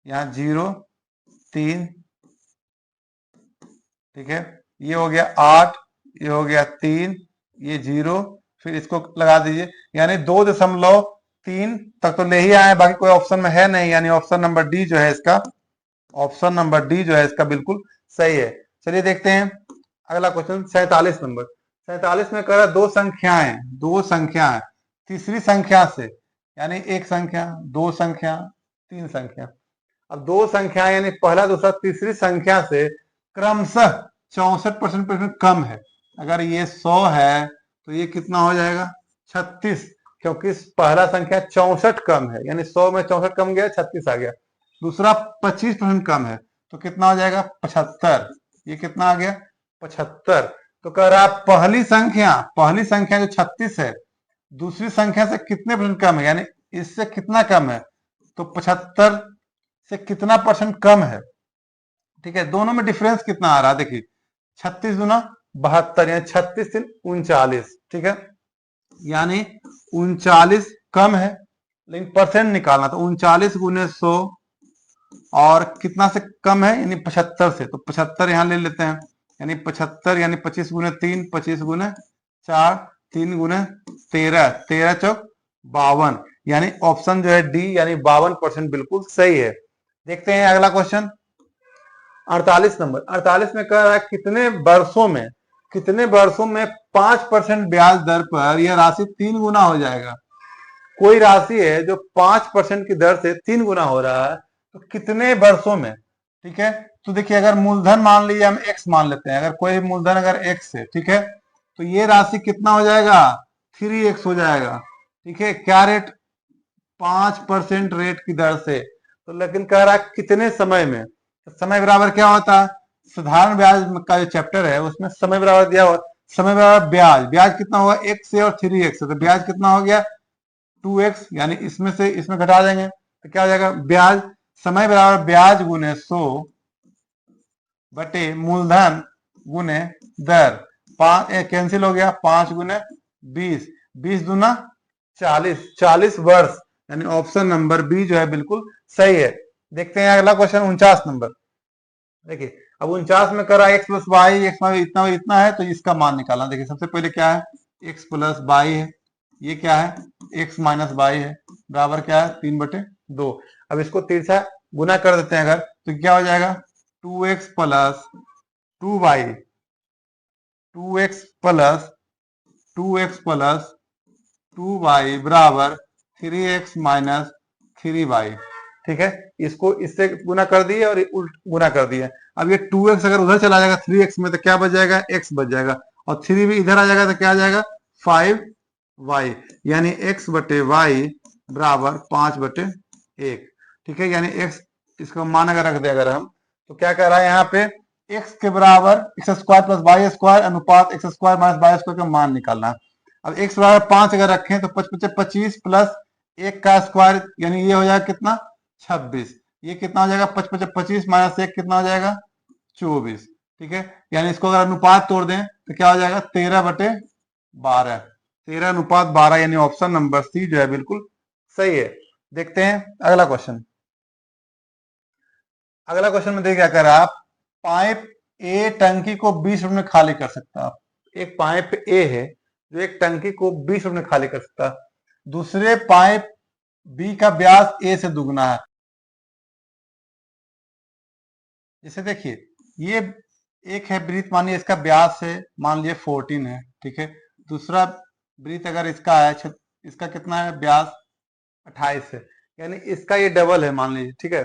यहाँ 0 3, ठीक है, ये हो गया 8, ये हो गया 3, ये 0, फिर इसको लगा दीजिए, यानी 2.3 तक तो ले ही आए, बाकी कोई ऑप्शन में है नहीं, यानी ऑप्शन नंबर डी जो है इसका, ऑप्शन नंबर डी जो है इसका बिल्कुल सही है। चलिए देखते हैं अगला क्वेश्चन 47 नंबर। 47 में कह रहा दो संख्याएं तीसरी संख्या से, यानी एक संख्या, दो संख्या, तीन संख्या। अब दो संख्या यानी पहला दूसरा तीसरी संख्या से क्रमशः 64% कम है। अगर ये 100 है तो ये कितना हो जाएगा 36, क्योंकि पहला संख्या 64 कम है, यानी 100 में 64 कम गया 36 आ गया। दूसरा 25% कम है तो कितना हो जाएगा 75, ये कितना आ गया 75। तो कह रहा पहली संख्या जो 36 है दूसरी संख्या से कितने परसेंट कम है, यानी इससे कितना कम है, तो 75 से कितना परसेंट कम है। ठीक है, दोनों में डिफरेंस कितना आ रहा है, देखिए 36 गुना 72, यानी 36 3 39। ठीक है, यानी 39 कम है, लेकिन परसेंट निकालना, तो 39 गुने 100 और कितना से कम है, यानी 75 से, तो 75 यहां ले लेते हैं, यानी 75 यानी 25 गुने 3, 25 गुने 4, 3 गुने 13, 13 चौक 52, यानी ऑप्शन जो है डी यानी 52% बिल्कुल सही है। देखते हैं अगला क्वेश्चन 48 नंबर। 48 में कह रहा है कितने वर्षों में 5% ब्याज दर पर यह राशि 3 गुना हो जाएगा। कोई राशि है जो 5% की दर से 3 गुना हो रहा है, तो कितने वर्षों में। ठीक है, तो देखिए अगर मूलधन मान लीजिए हम x मान लेते हैं, अगर कोई मूलधन अगर x है, ठीक है, तो ये राशि कितना हो जाएगा, 3x हो जाएगा। ठीक है, क्या रेट, 5% रेट की दर से। तो लेकिन कह रहा है कितने समय में, तो समय बराबर क्या होता है, साधारण ब्याज का जो चैप्टर है उसमें समय बराबर दिया हुआ, समय बराबर ब्याज, ब्याज कितना होगा x से और 3x से, तो ब्याज कितना हो गया 2x, यानी इसमें से इसमें घटा देंगे तो क्या हो जाएगा, ब्याज, समय बराबर ब्याज गुने 100 बटे मूलधन गुने दर, 5 कैंसिल हो गया, 5 गुने 20, 20 दूना 40, 40 वर्ष, यानी ऑप्शन नंबर बी जो है बिल्कुल सही है। देखते हैं अगला क्वेश्चन 49 नंबर। देखिए अब 49 में करा एक्स प्लस वाई, एक्स इतना इतना है, तो इसका मान निकालना। देखिए सबसे पहले क्या है, एक्स प्लस वाई है, ये क्या है, एक्स माइनस वाई है, बराबर क्या है 3/2। अब इसको तिरछा गुना कर देते हैं अगर, तो क्या हो जाएगा 2x plus 2y, 2x plus 2x plus 2y बराबर 3x माइनस 3y। ठीक है, इसको इससे गुना कर दिए और उल्ट गुना कर दिए। अब ये 2x अगर उधर चला जाएगा 3x में, तो क्या बच जाएगा, x बच जाएगा, और 3 भी इधर आ जाएगा तो क्या आ जाएगा 5y, यानी x बटे वाई बराबर 5/1। ठीक है, यानी x, इसका मान अगर रख दे अगर हम, तो क्या कह रहा है यहाँ पे, x के बराबर x² प्लस वाई स्क्वायर अनुपात x² माइनस वाई स्क्वायर का मान निकालना है। अब x बराबर 5 अगर रखें तो 25 प्लस 1 का स्क्वायर, यानी ये हो जाएगा कितना 26, ये कितना हो जाएगा 25 माइनस 1 कितना हो जाएगा 24। ठीक है, यानी इसको अगर अनुपात तोड़ दें तो क्या हो जाएगा 13/12, 13:12, यानी ऑप्शन नंबर सी जो है बिल्कुल सही है। देखते हैं अगला क्वेश्चन। अगला क्वेश्चन में देखिए क्या कर रहा है, आप पाइप ए टंकी को 20 मिनट में खाली कर सकता है। एक पाइप ए है जो एक टंकी को 20 मिनट में खाली कर सकता है। दूसरे पाइप बी का व्यास ए से दुगना है। जैसे देखिए ये एक है वृत्त, मानिए इसका व्यास है मान लीजिए 14 है। ठीक है, दूसरा वृत्त अगर इसका है, इसका कितना है व्यास 28 है, यानी इसका ये डबल है मान लीजिए। ठीक है,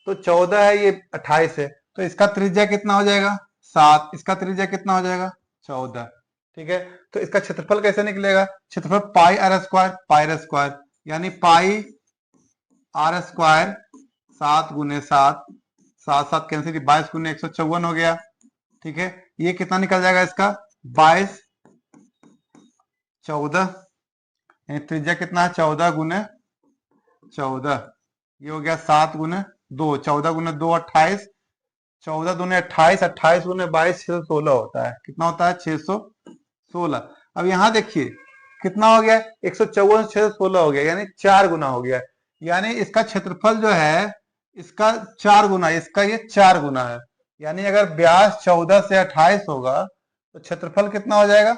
तो 14 है, ये 28 है, तो इसका त्रिज्या कितना हो जाएगा 7, इसका त्रिज्या कितना हो जाएगा 14। ठीक है, तो इसका क्षेत्रफल कैसे निकलेगा, क्षेत्रफल पाई आर स्क्वायर, यानी पाई आर स्क्वायर 7 गुने 7, 7 7 कैंसिल, 22 गुने 154 हो गया। ठीक है, ये कितना निकल जाएगा इसका 22 14, यानी त्रिज्या कितना है 14 गुने 14, ये हो गया 7 गुने 2, 14 गुने 2 28, 14 दूने 28, 28 गुने 22 616 होता है। कितना होता है 616। अब यहां देखिए कितना हो गया 154 616 हो गया, यानी 4 गुना हो गया, यानी इसका क्षेत्रफल जो है इसका 4 गुना, इसका ये 4 गुना है। यानी अगर व्यास 14 से 28 होगा तो क्षेत्रफल कितना हो जाएगा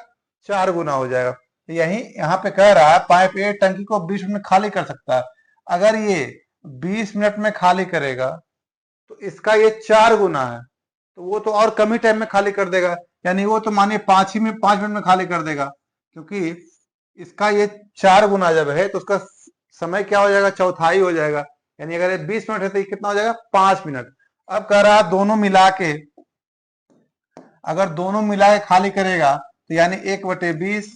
4 गुना हो जाएगा। तो यही यहाँ पे कह रहा है पाइप ए टंकी को 20 मिनट में खाली कर सकता है। अगर ये 20 मिनट में खाली करेगा तो इसका ये 4 गुना है, तो वो तो और कम ही टाइम में खाली कर देगा, यानी वो तो मानिए 5 मिनट में खाली कर देगा, क्योंकि इसका ये 4 गुना जब है तो उसका समय क्या हो जाएगा चौथाई हो जाएगा, यानी अगर ये 20 मिनट है तो ये कितना हो जाएगा 5 मिनट। अब कह रहा है दोनों मिला के, अगर दोनों मिला के खाली करेगा तो यानी 1/20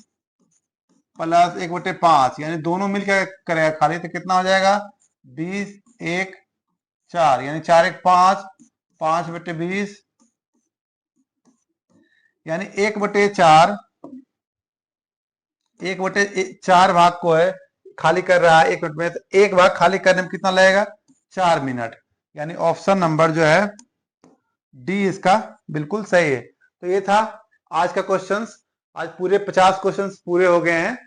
प्लस 1/5, यानी दोनों मिलकर करेगा खाली तो कितना हो जाएगा 20 1 4, यानी 4 1 5, 5/20, यानी 1/4, 1/4 भाग को है खाली कर रहा है 1 मिनट में, तो एक भाग खाली करने में कितना लगेगा 4 मिनट, यानी ऑप्शन नंबर जो है डी इसका बिल्कुल सही है। तो ये था आज का क्वेश्चंस। आज पूरे 50 क्वेश्चंस पूरे हो गए हैं।